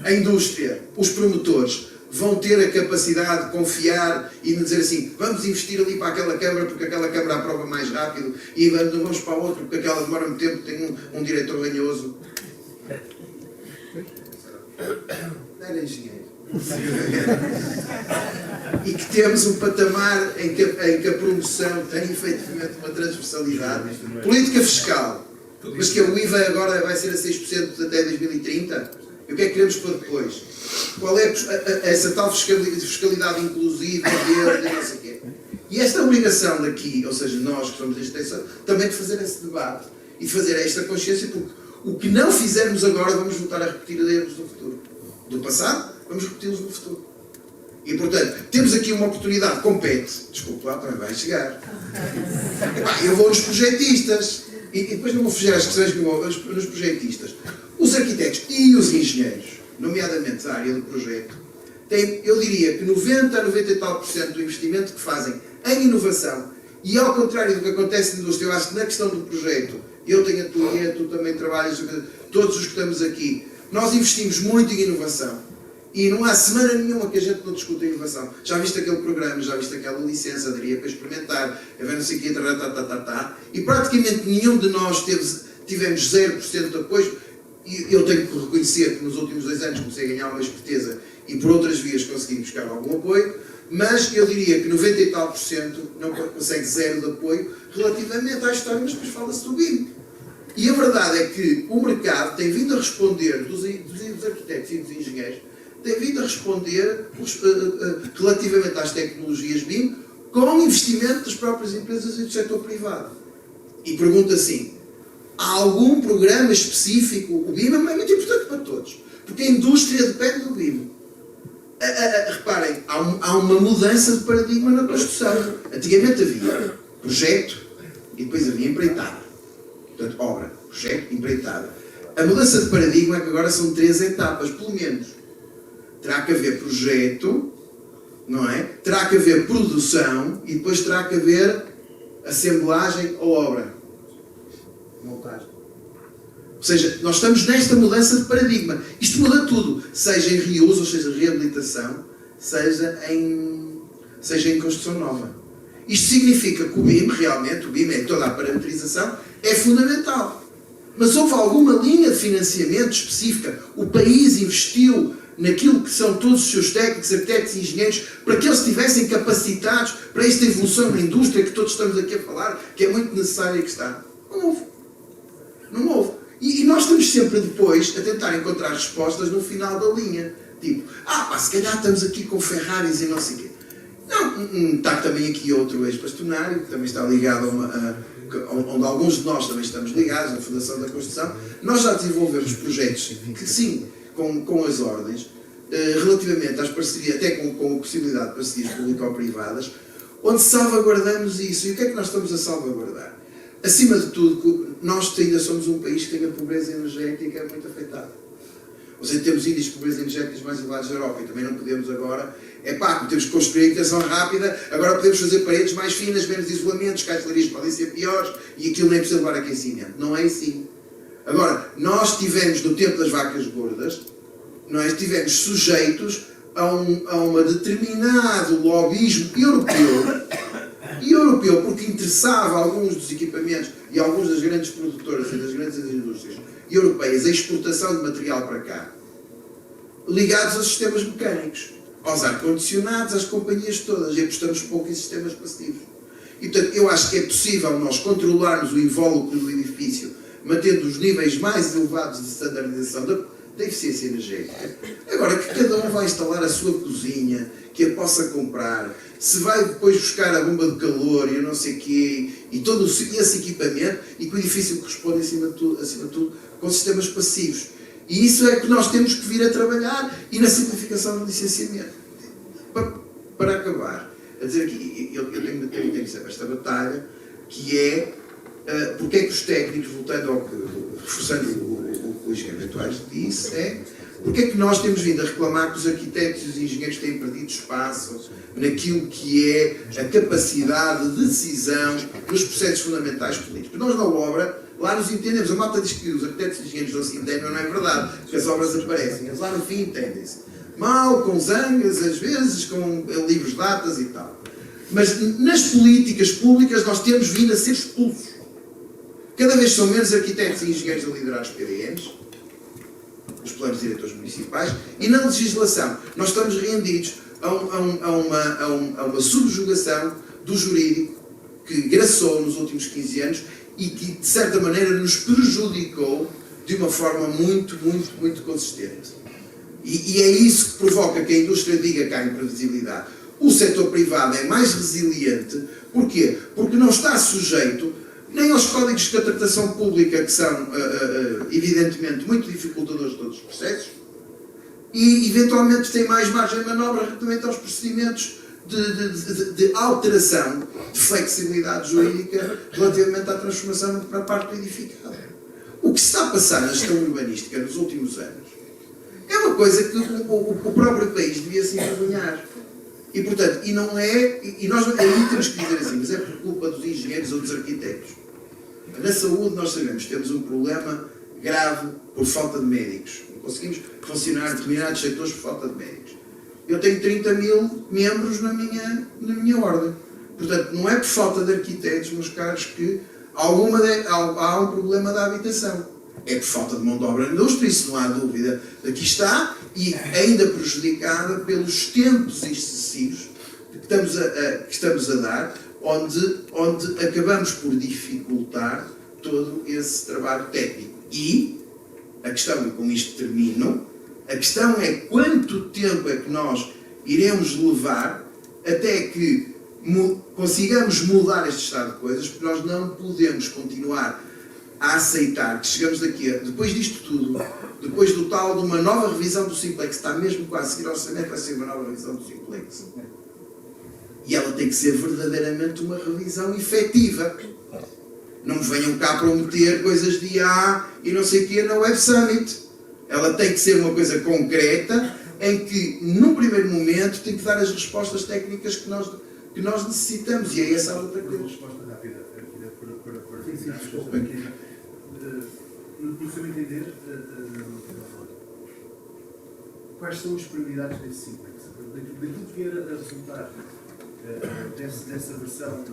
Speaker 6: A indústria, os promotores, vão ter a capacidade de confiar e de dizer assim, vamos investir ali para aquela câmara porque aquela câmara aprova mais rápido e não vamos para a outra porque aquela demora muito tempo, tem um diretor ganhoso. Não era engenheiro. E que temos um patamar em que a promoção tem efetivamente uma transversalidade. Política fiscal. Mas que o IVA agora vai ser a 6% até 2030? E o que é que queremos para depois? Qual é essa tal fiscalidade inclusiva, verde, não sei o quê? E esta obrigação daqui, ou seja, nós que somos desta extensão, também de fazer esse debate e de fazer esta consciência, porque o que não fizermos agora vamos voltar a repetir erros do futuro. Do passado, vamos repeti-los no futuro. E, portanto, temos aqui uma oportunidade, compete. Desculpe lá, também vai chegar. Eu vou nos projetistas. E depois não vou fugir às questões que vou nos projetistas. Os arquitetos e os engenheiros, nomeadamente da área do projeto, têm, eu diria que 90 a 90 e tal % do investimento que fazem em inovação, e ao contrário do que acontece na indústria, eu acho que na questão do projeto, eu tenho ateliê, tu também trabalhas, todos os que estamos aqui, nós investimos muito em inovação. E não há semana nenhuma que a gente não discute a inovação. Já viste aquele programa, já viste aquela licença, daria para experimentar, a ver não sei o quê, e praticamente nenhum de nós tivemos 0% de apoio. E eu tenho que reconhecer que nos últimos 2 anos comecei a ganhar uma esperteza e por outras vias consegui buscar algum apoio, mas eu diria que 90 e tal % não consegue 0 de apoio relativamente à história, mas depois fala-se do BIM. E a verdade é que o mercado tem vindo a responder, dos arquitetos e dos engenheiros, tem vindo a responder relativamente às tecnologias BIM com investimento das próprias empresas e do setor privado. E pergunto assim, há algum programa específico? O BIM é muito importante para todos, porque a indústria depende do BIM. Reparem, há uma mudança de paradigma na construção. Antigamente havia projeto e depois havia empreitada. Portanto, obra, projeto, empreitada. A mudança de paradigma é que agora são 3 etapas, pelo menos. Terá que haver projeto, não é? Terá que haver produção e depois terá que haver assemblagem ou obra. Montagem. Ou seja, nós estamos nesta mudança de paradigma. Isto muda tudo. Seja em reuso, ou seja, reabilitação, seja em construção nova. Isto significa que o BIM, realmente, o BIM é toda a parametrização, é fundamental. Mas houve alguma linha de financiamento específica? O país investiu naquilo que são todos os seus técnicos, arquitetos e engenheiros, para que eles estivessem capacitados para esta evolução da indústria que todos estamos aqui a falar, que é muito necessária e que está. Não houve. Não houve. E nós estamos sempre depois a tentar encontrar respostas no final da linha. Tipo, se calhar estamos aqui com Ferraris e não sei o quê. Não, está também aqui outro ex-bastonário, que também está ligado onde alguns de nós também estamos ligados, na Fundação da Construção. Nós já desenvolvemos projetos que, sim, com as ordens, relativamente às parcerias, até com a possibilidade de parcerias público-privadas, onde salvaguardamos isso. E o que é que nós estamos a salvaguardar? Acima de tudo, nós ainda somos um país que tem a pobreza energética muito afetada. Ou seja, temos índices de pobreza energética mais elevados da Europa e também não podemos agora, temos que construir a habitação rápida, agora podemos fazer paredes mais finas, menos isolamento, as caixarias podem ser piores e aquilo nem precisa levar aquecimento. Não é assim. Agora, nós tivemos, no tempo das vacas gordas, nós estivemos sujeitos a um determinado lobbyismo europeu, porque interessava alguns dos equipamentos e alguns das grandes produtoras e das grandes indústrias europeias a exportação de material para cá, ligados aos sistemas mecânicos, aos ar-condicionados, às companhias todas, e apostamos pouco em sistemas passivos. E, portanto, eu acho que é possível nós controlarmos o invólucro do edifício, mantendo os níveis mais elevados de standardização da eficiência energética. Agora, que cada um vai instalar a sua cozinha, que a possa comprar, se vai depois buscar a bomba de calor e eu não sei o quê, e todo esse equipamento, e que o edifício corresponde, acima de tudo, com sistemas passivos. E isso é que nós temos que vir a trabalhar, e na simplificação do licenciamento. Para acabar, a dizer que eu tenho sempre esta batalha, que é
Speaker 7: porque é que os técnicos, voltando ao que, reforçando o que o engenheiro Betoais disse, porque é que nós temos vindo a reclamar que os arquitetos e os engenheiros têm perdido espaço naquilo que é a capacidade de decisão nos processos fundamentais políticos? Nós na obra, lá nos entendemos. A malta diz que os arquitetos e engenheiros não se entendem, mas não é verdade, porque as obras aparecem. Eles lá no fim entendem-se. Mal, com zangas, às vezes, com livros de datas e tal. Mas nas políticas públicas nós temos vindo a ser expulsos. Cada vez são menos arquitetos e engenheiros a liderar os PDMs, os planos diretores municipais, e na legislação nós estamos rendidos a uma subjugação do jurídico que graçou nos últimos 15 anos e que, de certa maneira, nos prejudicou de uma forma muito, muito, muito consistente. E é isso que provoca que a indústria diga que há imprevisibilidade. O setor privado é mais resiliente. Porquê? Porque não está sujeito nem aos códigos de contratação pública, que são, evidentemente, muito dificultadores de todos os processos, e, eventualmente, tem mais margem de manobra relativamente aos procedimentos de alteração, de flexibilidade jurídica relativamente à transformação para a parte edificada. O que se está a passar na gestão urbanística nos últimos anos é uma coisa que o próprio país devia se envergonhar. E, portanto, e nós aí temos que dizer assim, mas é por culpa dos engenheiros ou dos arquitetos. Na saúde nós sabemos que temos um problema grave por falta de médicos. Não conseguimos funcionar em determinados setores por falta de médicos. Eu tenho 30 mil membros na minha ordem. Portanto, não é por falta de arquitetos, meus caros, que há um problema da habitação. É por falta de mão de obra na indústria, isso não há dúvida. Aqui está, e ainda prejudicada pelos tempos excessivos que estamos a dar, onde acabamos por dificultar todo esse trabalho técnico. E a questão, e com isto termino, a questão é quanto tempo é que nós iremos levar até que consigamos mudar este estado de coisas, porque nós não podemos continuar a aceitar que chegamos daqui, depois disto tudo, depois do tal de uma nova revisão do Simplex, está mesmo quase a seguir ao orçamento, vai ser uma nova revisão do Simplex. E ela tem que ser verdadeiramente uma revisão efetiva. Não nos venham cá prometer coisas de e não sei o que na Web Summit. Ela tem que ser uma coisa concreta, em que, num primeiro momento, tem que dar as respostas técnicas que nós necessitamos. E é essa a luta que temos.
Speaker 8: Resposta rápida para desculpem. No seu entender, quais são as prioridades desse Simplex? Daquilo que era a resultar dessa versão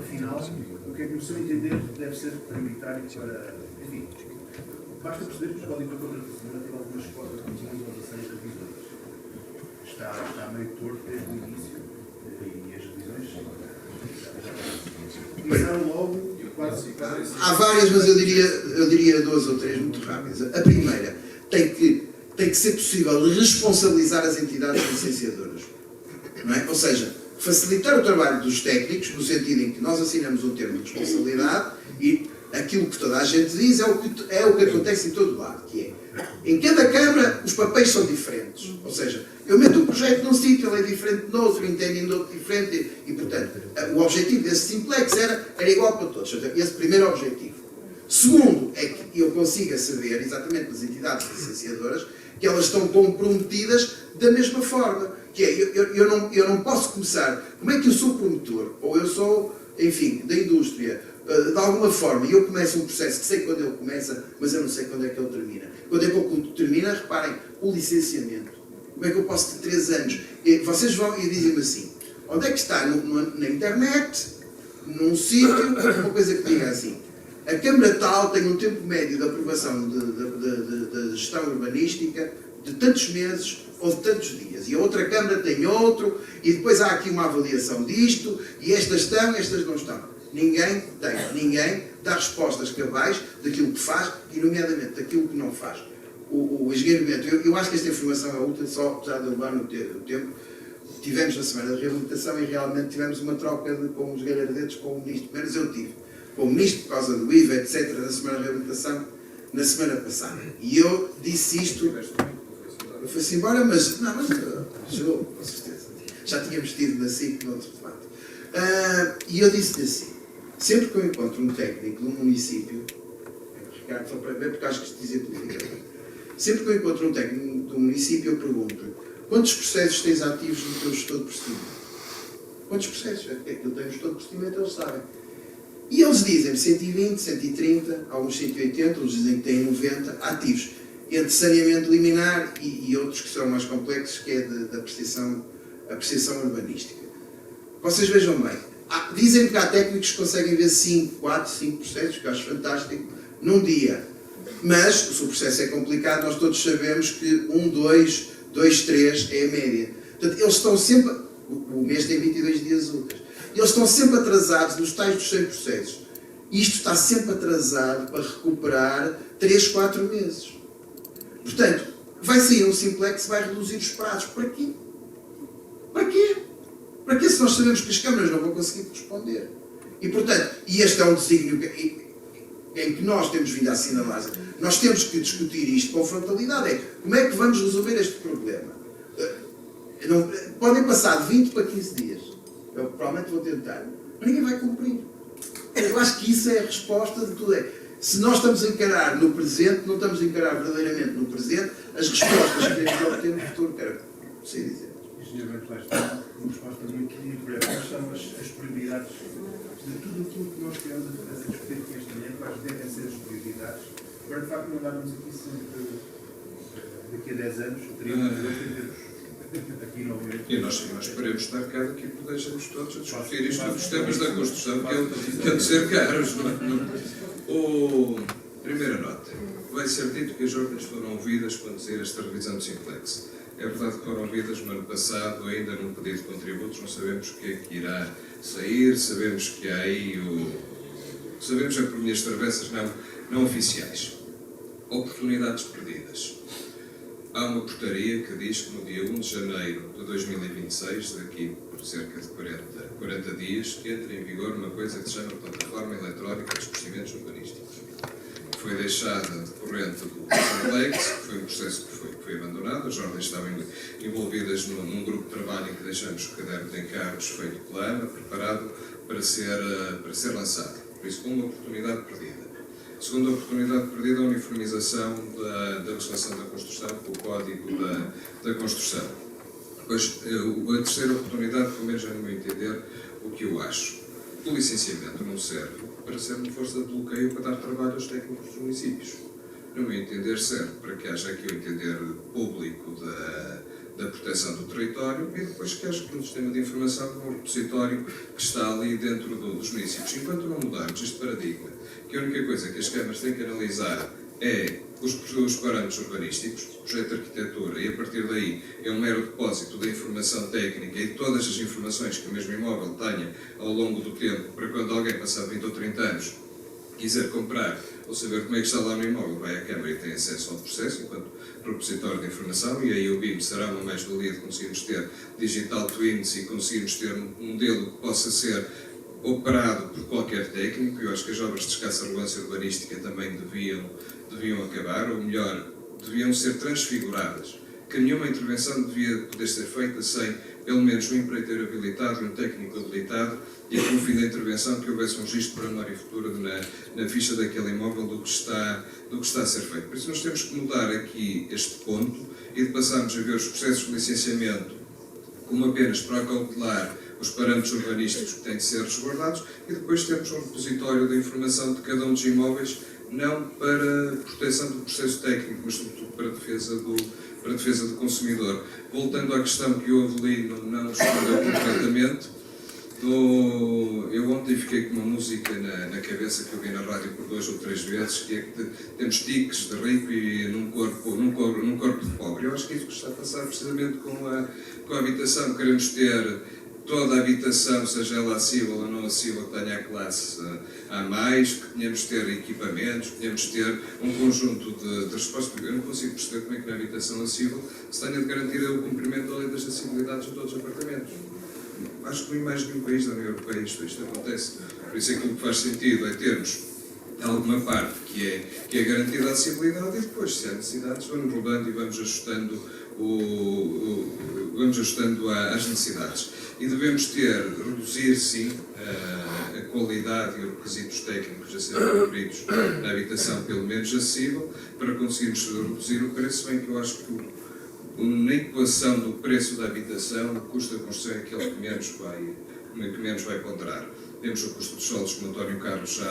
Speaker 8: final, o que é que, no seu entender, deve ser prioritário para... Enfim, basta perceber que o Código de Contratação tem algumas portas de implementação e revisões. Está meio torto desde o início e as revisões começaram logo quase...
Speaker 7: Há várias, mas eu diria 2 ou 3 muito rápidas. A primeira, tem que ser possível responsabilizar as entidades licenciadoras. Não é? Ou seja, facilitar o trabalho dos técnicos, no sentido em que nós assinamos um termo de responsabilidade e aquilo que toda a gente diz é o que acontece em todo lado, que é, em cada Câmara os papéis são diferentes. Ou seja, eu meto um projeto num sítio, ele é diferente de outro, entendem de outro diferente, e portanto, o objetivo desse Simplex era igual para todos. Esse primeiro objetivo. Segundo, é que eu consiga saber, exatamente nas entidades licenciadoras, que elas estão comprometidas da mesma forma. Que é, eu não posso começar, como é que eu sou promotor, ou eu sou, enfim, da indústria, de alguma forma, e eu começo um processo que sei quando ele começa, mas eu não sei quando é que ele termina. Quando é que ele termina, reparem, o licenciamento. Como é que eu posso ter 3 anos? Vocês vão e dizem-me assim, onde é que está na internet, num sítio, uma coisa que diga assim, a Câmara tal tem um tempo médio de aprovação de gestão urbanística de tantos meses ou de tantos dias, e a outra Câmara tem outro, e depois há aqui uma avaliação disto, e estas estão, estas não estão. Ninguém dá respostas cabais daquilo que faz, e nomeadamente daquilo que não faz. O engenheiro Bento, eu acho que esta informação é útil, só apesar de levar no tempo. Tivemos na Semana de Reabilitação e realmente tivemos uma troca com os galhardetes com o Ministro, menos eu tive, com o Ministro por causa do IVA, etc., na Semana de Reabilitação, na semana passada. E eu disse isto, eu fui-se embora, mas chegou, com certeza. Já tínhamos tido na SIC no outro debate. E eu disse assim, Sempre que eu encontro um técnico num município, Ricardo, só para ver, porque acho que isto dizia tudo, sempre que eu encontro um técnico do município, eu pergunto: quantos processos tens ativos no teu gestor de procedimento? Quantos processos? É que eu tenho gestor de procedimento, eles sabem. E eles dizem 120, 130, alguns 180, uns dizem que têm 90 ativos, entre saneamento liminar e outros que são mais complexos, que é da apreciação urbanística. Vocês vejam bem, dizem que há técnicos que conseguem ver 4, 5 processos, que eu acho fantástico, num dia. Mas, se o processo é complicado, nós todos sabemos que 1, 2, 3 é a média. Portanto, eles estão sempre, o mês tem 22 dias úteis, eles estão sempre atrasados nos tais dos 100 processos. Isto está sempre atrasado para recuperar 3, 4 meses. Portanto, vai sair um simplex que vai reduzir os prazos. Para quê? Para quê? Para quê se nós sabemos que as câmaras não vão conseguir responder? E, portanto, este é um desígnio em que nós temos vindo a assinalar. Nós temos que discutir isto com frontalidade. É como é que vamos resolver este problema? Podem passar de 20 para 15 dias. Eu provavelmente vou tentar. Mas ninguém vai cumprir. Eu acho que isso é a resposta de tudo. Se nós estamos a encarar no presente, não estamos a encarar verdadeiramente no presente as respostas que queremos obter no futuro. Quero dizer.
Speaker 8: Engenheiro Bento, uma resposta muito breve. Quais são as prioridades de tudo aquilo que nós queremos a discutir aqui esta manhã? Quais devem ser as prioridades? Para, de facto, não darmos aqui sempre, daqui a 10 anos, teríamos aqui novamente.
Speaker 5: E nós esperemos estar cá daqui por 10 anos todos a discutir isto dos temas da construção, que é de ser caros. Primeira nota. Vai ser dito que as ordens foram ouvidas quando sair esta revisão do Simplex. É verdade que foram ouvidas no ano passado, ainda num pedido de contributos, não sabemos o que é que irá sair, sabemos que há aí sabemos é por linhas travessas não oficiais. Oportunidades perdidas. Há uma portaria que diz que no dia 1 de janeiro de 2026, daqui por cerca de 40 dias, entra em vigor uma coisa que se chama Plataforma Eletrónica dos Procedimentos Urbanísticos. Foi deixada decorrente do Simplex, que foi um processo que foi abandonado, as ordens estavam envolvidas num grupo de trabalho em que deixamos o caderno de encargos feito pela AMA, preparado para ser lançado. Por isso, uma oportunidade perdida. A segunda oportunidade perdida é a uniformização da legislação da construção com o Código da Construção. Depois, a terceira oportunidade, pelo menos a meu entender, o que eu acho. O licenciamento não serve para ser uma força de bloqueio para dar trabalho aos técnicos dos municípios. No meu entender, serve para que haja aqui o entender público da proteção do território e depois que haja um sistema de informação com um repositório que está ali dentro dos municípios. Enquanto não mudarmos este paradigma, que a única coisa que as câmaras têm que analisar é os parâmetros urbanísticos, projeto de arquitetura, e a partir daí é um mero depósito da informação técnica e de todas as informações que o mesmo imóvel tenha ao longo do tempo, para quando alguém passar 20 ou 30 anos quiser comprar ou saber como é que está lá no imóvel, vai à Câmara e tem acesso ao processo enquanto repositório de informação, e aí o BIM será uma mais-valia de conseguirmos ter digital twins e conseguirmos ter um modelo que possa ser operado por qualquer técnico. Eu acho que as obras de escassa relevância urbanística também deviam acabar, ou melhor, deviam ser transfiguradas, que nenhuma intervenção devia poder ser feita sem pelo menos um empreiteiro habilitado e um técnico habilitado, e que no fim da intervenção que houvesse um registro para a memória futura na ficha daquele imóvel do que está a ser feito. Por isso nós temos que mudar aqui este ponto e de passarmos a ver os processos de licenciamento como apenas para cautelar os parâmetros urbanísticos que têm de ser resguardados, e depois temos um repositório da informação de cada um dos imóveis, não para proteção do processo técnico, mas sobretudo para a defesa do consumidor. Voltando à questão que houve ali, não respondeu completamente. Eu ontem fiquei com uma música na cabeça que eu vi na rádio por 2 ou 3 vezes, que é que temos tiques de rico e num corpo de pobre. Eu acho que é isso que está a passar precisamente com a habitação. Queremos ter toda a habitação, seja ela acessível ou não acessível, que tenha a classe A+, que tenhamos de ter equipamentos, que tenhamos de ter um conjunto de respostas. Eu não consigo perceber como é que na habitação acessível se tenha de garantir o cumprimento da lei das acessibilidades a todos os apartamentos. Acho que em mais de um país da União Europeia isto acontece. Por isso aquilo que faz sentido é termos alguma parte que é garantida a acessibilidade, e depois, se há necessidades, vamos rodando e vamos ajustando às necessidades. E devemos reduzir, sim, a qualidade e os requisitos técnicos a serem cumpridos na habitação pelo menos acessível, para conseguirmos reduzir o preço, bem que eu acho que na equação do preço da habitação, o custo da construção é aquele que menos vai ponderar. Temos o custo dos solos, como o António Carlos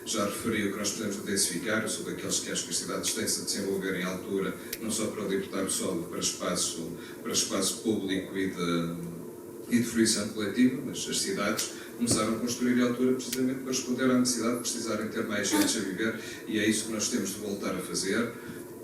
Speaker 5: já referiu, que nós podemos densificar. Eu sou daqueles que acho que as cidades têm-se a desenvolver em altura, não só para libertar o solo para espaço público e de fruição coletiva, mas as cidades começaram a construir em altura precisamente para responder à necessidade de precisarem ter mais gente a viver, e é isso que nós temos de voltar a fazer.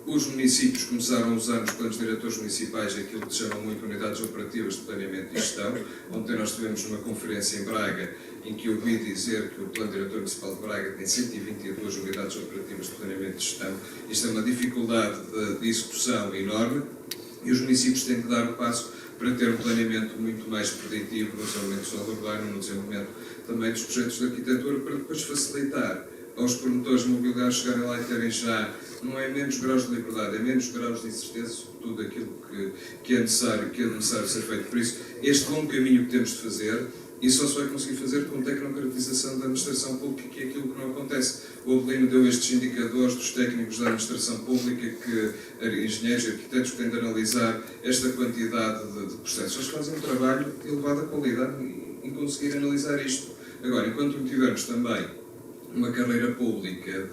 Speaker 5: Os municípios começaram a usar nos planos diretores municipais aquilo que se chama muito unidades operativas de planeamento e gestão. Ontem nós tivemos uma conferência em Braga em que ouvi dizer que o plano diretor municipal de Braga tem 122 unidades operativas de planeamento e gestão. Isto é uma dificuldade de execução enorme e os municípios têm que dar o passo para ter um planeamento muito mais preditivo no desenvolvimento do solo urbano, no desenvolvimento também dos projetos de arquitetura, para depois facilitar aos promotores imobiliários chegarem lá e terem já, não é menos graus de liberdade, é menos graus de incerteza sobre tudo aquilo que é necessário ser feito. Por isso, este longo caminho que temos de fazer, e só se vai conseguir fazer com tecnocratização da administração pública, que é aquilo que não acontece. O Abelino deu estes indicadores dos técnicos da administração pública, que engenheiros e arquitetos têm de analisar esta quantidade de processos. Eles fazem um trabalho de elevada qualidade em conseguir analisar isto. Agora, enquanto não tivermos também uma carreira pública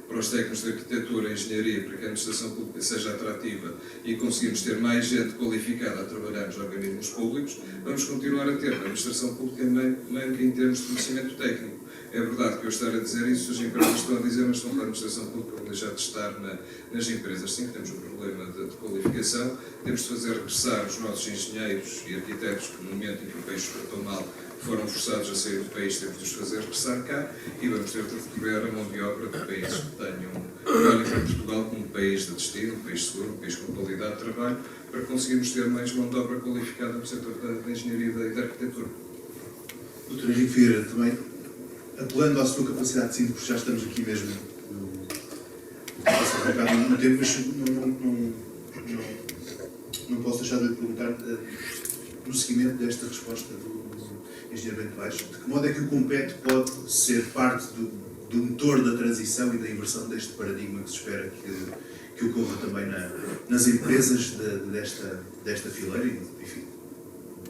Speaker 5: para os técnicos de arquitetura e engenharia, para que a administração pública seja atrativa e conseguirmos ter mais gente qualificada a trabalhar nos organismos públicos, vamos continuar a ter a administração pública manca em termos de conhecimento técnico. É verdade que eu estar a dizer isso, as empresas estão a dizer, mas estão para a administração pública, vão deixar de estar nas empresas. Sim, que temos um problema de qualificação, temos de fazer regressar os nossos engenheiros e arquitetos que no momento em que o país exportou mal foram forçados a sair do país, temos de os fazer regressar cá e vamos ter de recorrer a mão de obra de países que olhem para Portugal como um país de destino, um país seguro, um país com qualidade de trabalho, para conseguirmos ter mais mão de obra qualificada no setor da engenharia e da arquitetura.
Speaker 1: Dr. Henrique Vieira, também apelando à sua capacidade de síntese, porque já estamos aqui mesmo no tempo, mas não posso deixar de lhe perguntar, no seguimento desta resposta do engenheiro Bento Baixo, de que modo é que o Compete pode ser parte do motor da transição e da inversão deste paradigma que se espera que ocorra também nas empresas desta fileira e, enfim,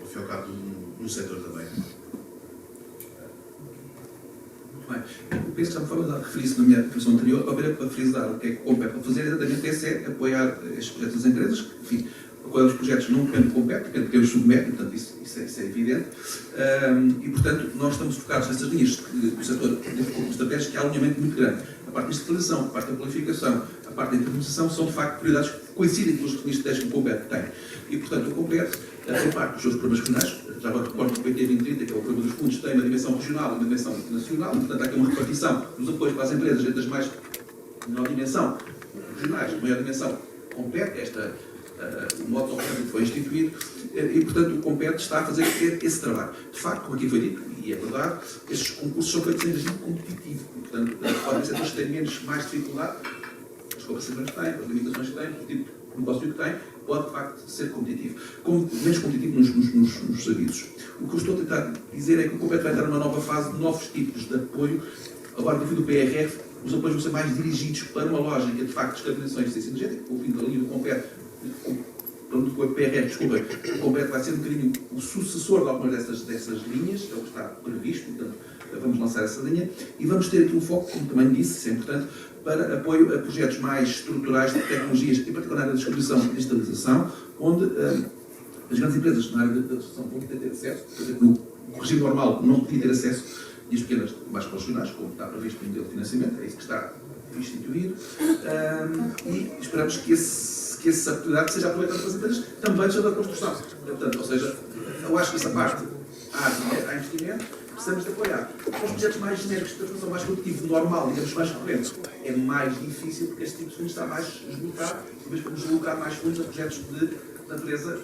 Speaker 1: ao fim e ao cabo, no setor também?
Speaker 2: Bem, eu penso que já me foi referir-se na minha reflexão anterior, para frisar o que é que o Compete pode fazer, exatamente esse é apoiar estes projetos das empresas, que, enfim, apoiar os projetos não depende do Compete, depende de quem os submete, portanto isso é evidente, e portanto nós estamos focados nessas linhas do setor estratégico que há um alinhamento muito grande. A parte da institucionalização, a parte da qualificação, a parte da internalização são de facto prioridades que coincidem com as linhas estratégicas que o Compete tem. E portanto o Compete tem parte dos seus programas regionais, já agora recordo que o PT 2030, que é o programa dos fundos, tem uma dimensão regional e uma dimensão nacional, e portanto há aqui uma repartição dos apoios para as empresas entre as mais menor dimensão regionais, maior dimensão Compete, o modo de operando que foi instituído, e portanto o Compete está a fazer esse trabalho. De facto, como aqui foi dito, e é verdade, estes concursos são feitos em regime competitivo, e portanto podem ser aqueles que têm mais dificuldade, as compensações que têm, as limitações que têm, o tipo de negócio que têm, pode de facto ser competitivo. Menos competitivo nos serviços. O que eu estou a tentar dizer é que o Compete vai entrar numa nova fase de novos tipos de apoio. Agora, no fim do PRF, os apoios vão ser mais dirigidos para uma lógica de facto de descarbonização e eficiência energética, o fim da linha do Compete. O PRF, desculpa, o Compete vai ser um bocadinho o sucessor de algumas dessas linhas, é o que está previsto, portanto, vamos lançar essa linha, e vamos ter aqui um foco, como também disse, isso é importante, para apoio a projetos mais estruturais de tecnologias, em particular na área da descarbonização e digitalização, onde as grandes empresas na área da administração pública têm acesso, por exemplo, no regime normal não podiam ter acesso, e as pequenas mais profissionais, como está previsto no modelo de financiamento, é isso que está instituído, e esperamos que essa oportunidade seja aproveitada pelas empresas também já da construção. Portanto, ou seja, eu acho que essa parte há investimento, precisamos de apoiar. Os projetos mais genéricos de transformação mais produtivo, normal, digamos mais recorrentes, é mais difícil porque este tipo de fundo está mais esgotado, talvez para nos deslocar mais fundos a projetos de natureza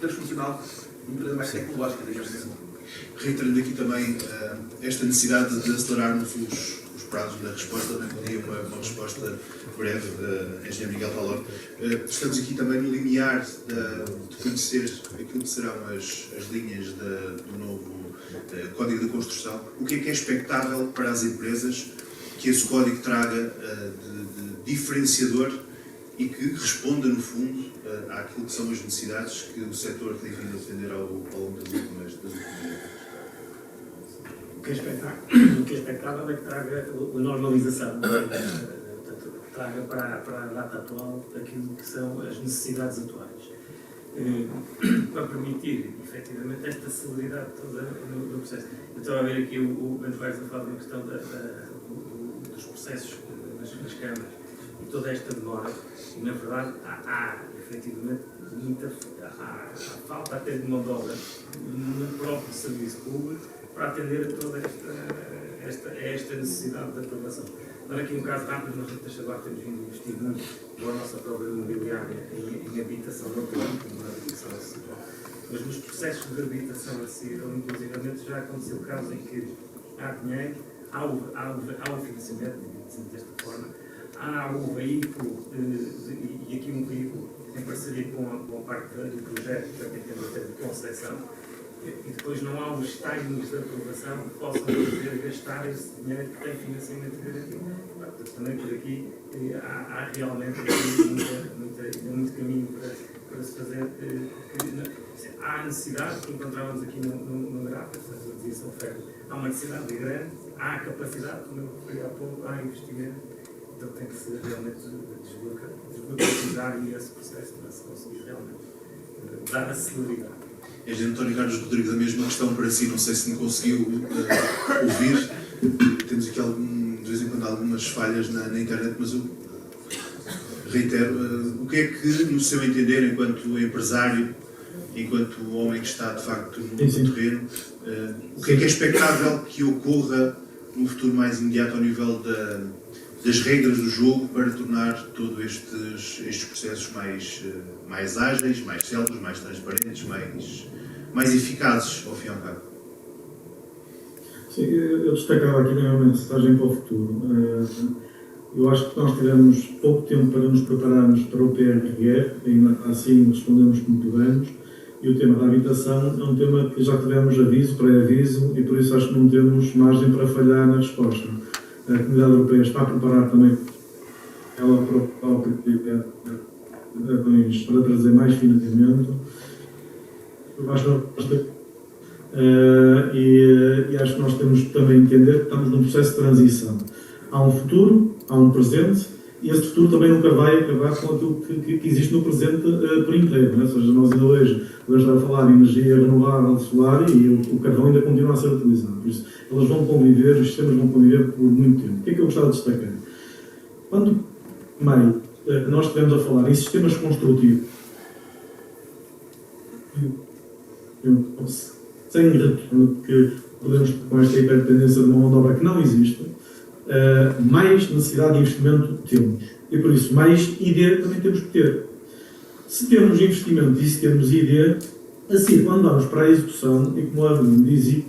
Speaker 2: transfuncional, de natureza mais tecnológica, digamos assim.
Speaker 1: Reiterando aqui também esta necessidade de acelerar no fundo os prazos da resposta, também pediria uma resposta breve da Engenheiro Miguel Talor. Estamos aqui também no limiar de conhecer aquilo que serão as linhas do novo Código de Construção. O que é expectável para as empresas que esse código traga de diferenciador e que responda, no fundo, àquilo que são as necessidades que o setor tem vindo a defender ao longo das últimas décadas?
Speaker 4: O que é expectável é que traga a normalização, portanto, traga para a data atual aquilo que são as necessidades atuais, para permitir, efetivamente, esta celeridade toda no processo. Eu estava a ver aqui o Andrés a falar de uma questão dos processos nas câmaras e toda esta demora, e na verdade há efetivamente há falta até de mão de obra no próprio serviço público para atender a toda esta necessidade de aprovação. Dar aqui um caso rápido, nós na Taxador temos vindo a investir muito na nossa própria imobiliária em habitação no plano, como na habitação acessível. Mas nos processos de habitação acessível, inclusivamente, já aconteceu casos em que há dinheiro, há o financiamento, desta forma, há o veículo, e aqui um veículo em parceria com a parte do projeto, para quem tem matéria de concessão, e depois não há os timings de aprovação que possam fazer gastar esse dinheiro que tem financiamento garantido. Portanto, também por aqui há realmente muito caminho para se fazer. Há a necessidade, que encontrávamos aqui no gráfico, portanto, a dizia oferta, há uma necessidade grande, há a capacidade, como eu referi há pouco, há investimento, então tem que se realmente desburocratizar esse processo para se conseguir realmente dar a celeridade.
Speaker 1: Engenheiro António Carlos Rodrigues, a mesma questão para si, não sei se me conseguiu ouvir. Temos aqui de vez em quando algumas falhas na internet, mas eu reitero, o que é que, no seu entender, enquanto empresário, enquanto homem que está de facto no terreno, o que é expectável que ocorra no futuro mais imediato ao nível das regras do jogo para tornar todos estes processos mais ágeis, mais céleres, mais transparentes, mais eficazes, ao fim e ao cabo?
Speaker 3: Sim, eu destacava aqui uma mensagem para o futuro. Eu acho que nós tivemos pouco tempo para nos prepararmos para o PRR, ainda assim respondemos como pudemos, e o tema da habitação é um tema que já tivemos aviso, pré-aviso, e por isso acho que não temos margem para falhar na resposta. A Comunidade Europeia está a preparar também ela própria para trazer mais financiamento. E acho que nós temos também entender que estamos num processo de transição. Há um futuro, há um presente, e esse futuro também nunca vai acabar com aquilo que existe no presente por inteiro. Não é? Ou seja, nós ainda hoje estamos a falar de energia renovável, solar, e o carvão ainda continua a ser utilizado. Por isso, elas vão conviver, os sistemas vão conviver por muito tempo. O que é que eu gostava de destacar? Quando nós estivemos a falar em sistemas construtivos, sem retorno, que podemos, com esta hiperdependência de uma mão de obra que não existe, mais necessidade de investimento temos. E por isso, mais ID também temos que ter. Se temos investimento e se temos ID, assim, quando vamos para a execução, e como a Avelino dizia,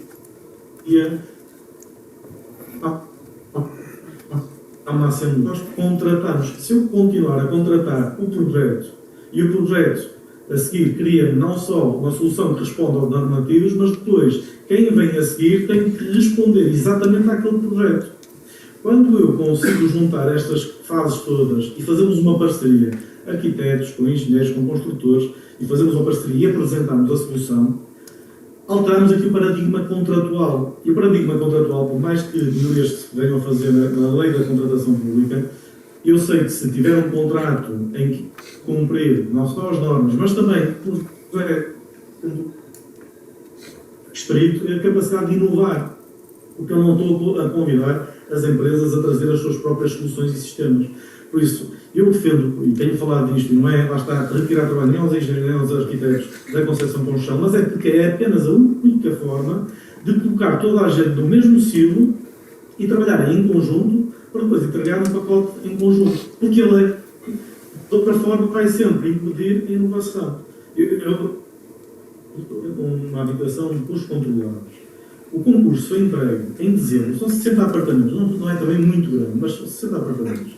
Speaker 3: há uma assembleia. Nós contratamos. Se eu continuar a contratar o projeto, e o projeto a seguir cria não só uma solução que responda aos normativos, mas depois, quem vem a seguir tem que responder exatamente àquele projeto. Quando eu consigo juntar estas fases todas e fazemos uma parceria, arquitetos, com engenheiros, com construtores, e fazemos uma parceria e apresentamos a solução, alteramos aqui o paradigma contratual. E o paradigma contratual, por mais que melhorias se venham a fazer na lei da contratação pública, eu sei que se tiver um contrato em que cumprir não só as normas, mas também estrito, a capacidade de inovar. Porque eu não estou a convidar as empresas a trazer as suas próprias soluções e sistemas. Por isso, eu defendo, e tenho falado disto, não é, lá está, retirar trabalho nem aos engenheiros, nem aos arquitetos da Concepção Construção, mas é porque é apenas a única forma de colocar toda a gente no mesmo silo e trabalhar em conjunto para depois entregar um pacote em conjunto. Porque ele, de outra forma, vai sempre impedir a inovação. Eu com uma habitação de custos controlados, O concurso foi entregue em dezembro, são 60 apartamentos, não é também muito grande, mas são 60 apartamentos.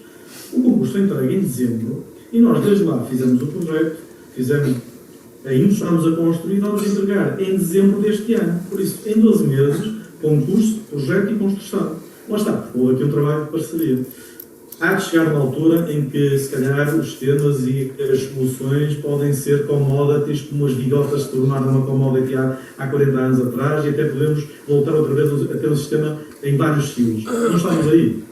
Speaker 3: O concurso foi entregue em dezembro e nós desde lá fizemos o projeto, ainda estamos a construir e vamos entregar em dezembro deste ano. Por isso, em 12 meses, concurso, projeto e construção. Lá está, houve aqui um trabalho de parceria. Há de chegar uma altura em que, se calhar, os sistemas e as soluções podem ser commodities, como as bigotas se tornaram uma commodity há 40 anos atrás, e até podemos voltar outra vez a ter um sistema em vários estilos. Não estamos aí.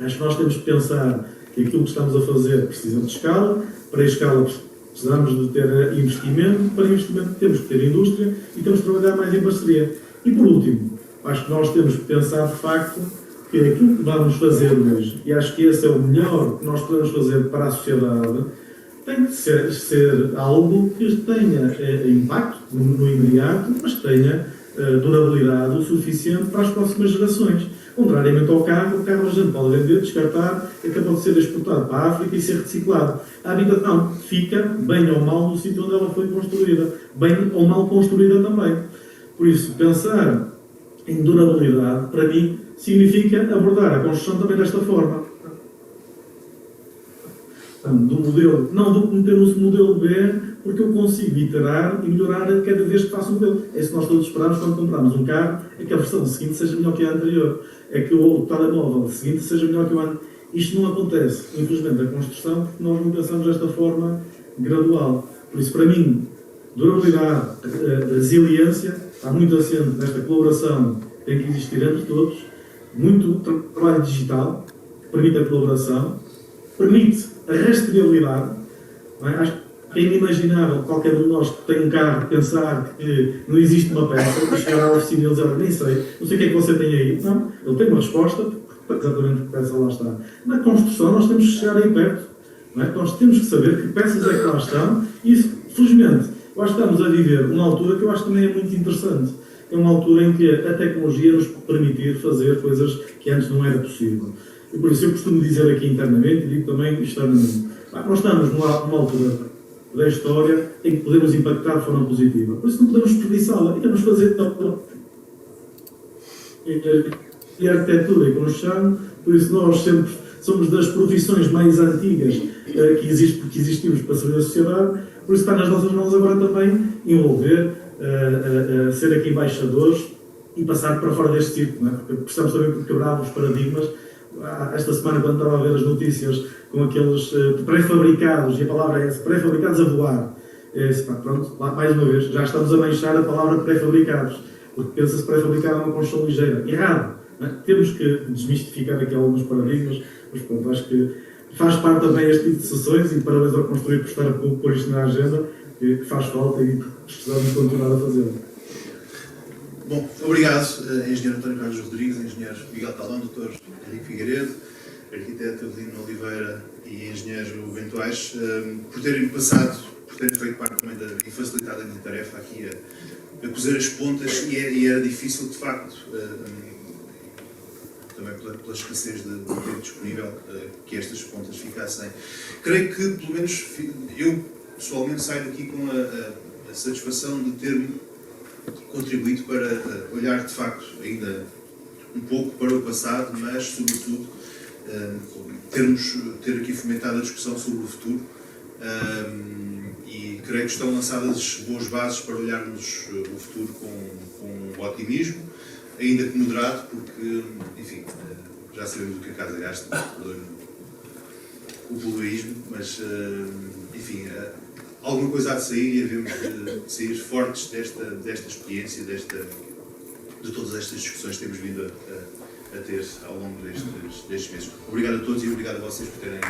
Speaker 3: Acho que nós temos que pensar que aquilo que estamos a fazer precisa de escala. Para a escala precisamos de ter investimento. Para investimento temos que ter indústria e temos que trabalhar mais em parceria. E, por último, acho que nós temos que pensar, de facto, que aquilo que vamos fazer hoje, e acho que esse é o melhor que nós podemos fazer para a sociedade, tem que ser algo que tenha impacto no imediato, mas que tenha durabilidade o suficiente para as próximas gerações. Contrariamente ao carro, o carro a gente pode vender, descartar, acabou de ser exportado para a África e ser reciclado. A habitação fica, bem ou mal, no sítio onde ela foi construída, bem ou mal construída também. Por isso, pensar em durabilidade, para mim, significa abordar a construção também desta forma. Do modelo, não vou cometer o modelo B, porque eu consigo iterar e melhorar cada vez que faço o modelo. É isso que nós todos esperamos quando compramos um carro, é que a versão seguinte seja melhor que a anterior. É que o telemóvel seguinte seja melhor que o ano. Isto não acontece, infelizmente, na construção, porque nós não pensamos desta forma gradual. Por isso, para mim, durabilidade, resiliência, está muito assente nesta colaboração que tem que existir entre todos. Muito trabalho digital, que permite a colaboração, permite a rastreabilidade. Não é? Acho que é inimaginável qualquer um de nós que tem um carro pensar que não existe uma peça, e chegar à oficina e ele dizer, nem sei, não sei o que é que você tem aí. Não, ele tem uma resposta, exatamente porque a peça lá está. Na construção nós temos que chegar aí perto. Não é? Nós temos que saber que peças é que lá estão e isso, felizmente, eu acho que estamos a viver uma altura que eu acho que também é muito interessante. É uma altura em que a tecnologia nos permitir fazer coisas que antes não era possível. E por isso eu costumo dizer aqui internamente e digo também externamente. Nós estamos numa altura da história em que podemos impactar de forma positiva. Por isso não podemos desperdiçá-la e temos que fazer e a arquitetura e construção. Por isso nós sempre somos das profissões mais antigas que existimos para servir a sociedade. Por isso está nas nossas mãos agora também envolver, ser aqui embaixadores e passar para fora deste círculo, não é? Porque precisamos também quebrar os paradigmas. Esta semana, quando estava a ver as notícias com aqueles pré-fabricados, e a palavra é essa, pré-fabricados a voar, pronto, lá, mais uma vez, já estamos a manchar a palavra pré-fabricados, porque pensa-se pré-fabricado é uma construção ligeira. Errado! Não é? Temos que desmistificar aqui alguns paradigmas, mas pronto, acho que faz parte também este tipo de sessões e parabéns ao Construir por estar a pôr isto na agenda, que faz falta e precisamos continuar a fazê-lo.
Speaker 1: Bom, obrigado, Engenheiro António Carlos Rodrigues, Engenheiro Miguel Talão, Dr. Henrique Figueiredo, Arquiteto Adelino Oliveira e Engenheiro Ventuais, por terem passado, por terem feito parte também e facilitado a minha tarefa aqui a cozer as pontas, e era difícil, de facto, também pela escassez de tempo disponível, que estas pontas ficassem. Creio que, pelo menos, eu pessoalmente saio daqui com a satisfação de ter contribuído para olhar, de facto, ainda um pouco para o passado, mas, sobretudo, ter aqui fomentado a discussão sobre o futuro, e creio que estão lançadas boas bases para olharmos o futuro com otimismo, ainda que moderado, porque, enfim, já sabemos o que a casa gasta, o poluísmo, mas, enfim, alguma coisa há de sair e havemos de sair fortes desta experiência, de todas estas discussões que temos vindo a ter ao longo destes meses. Obrigado a todos e obrigado a vocês por terem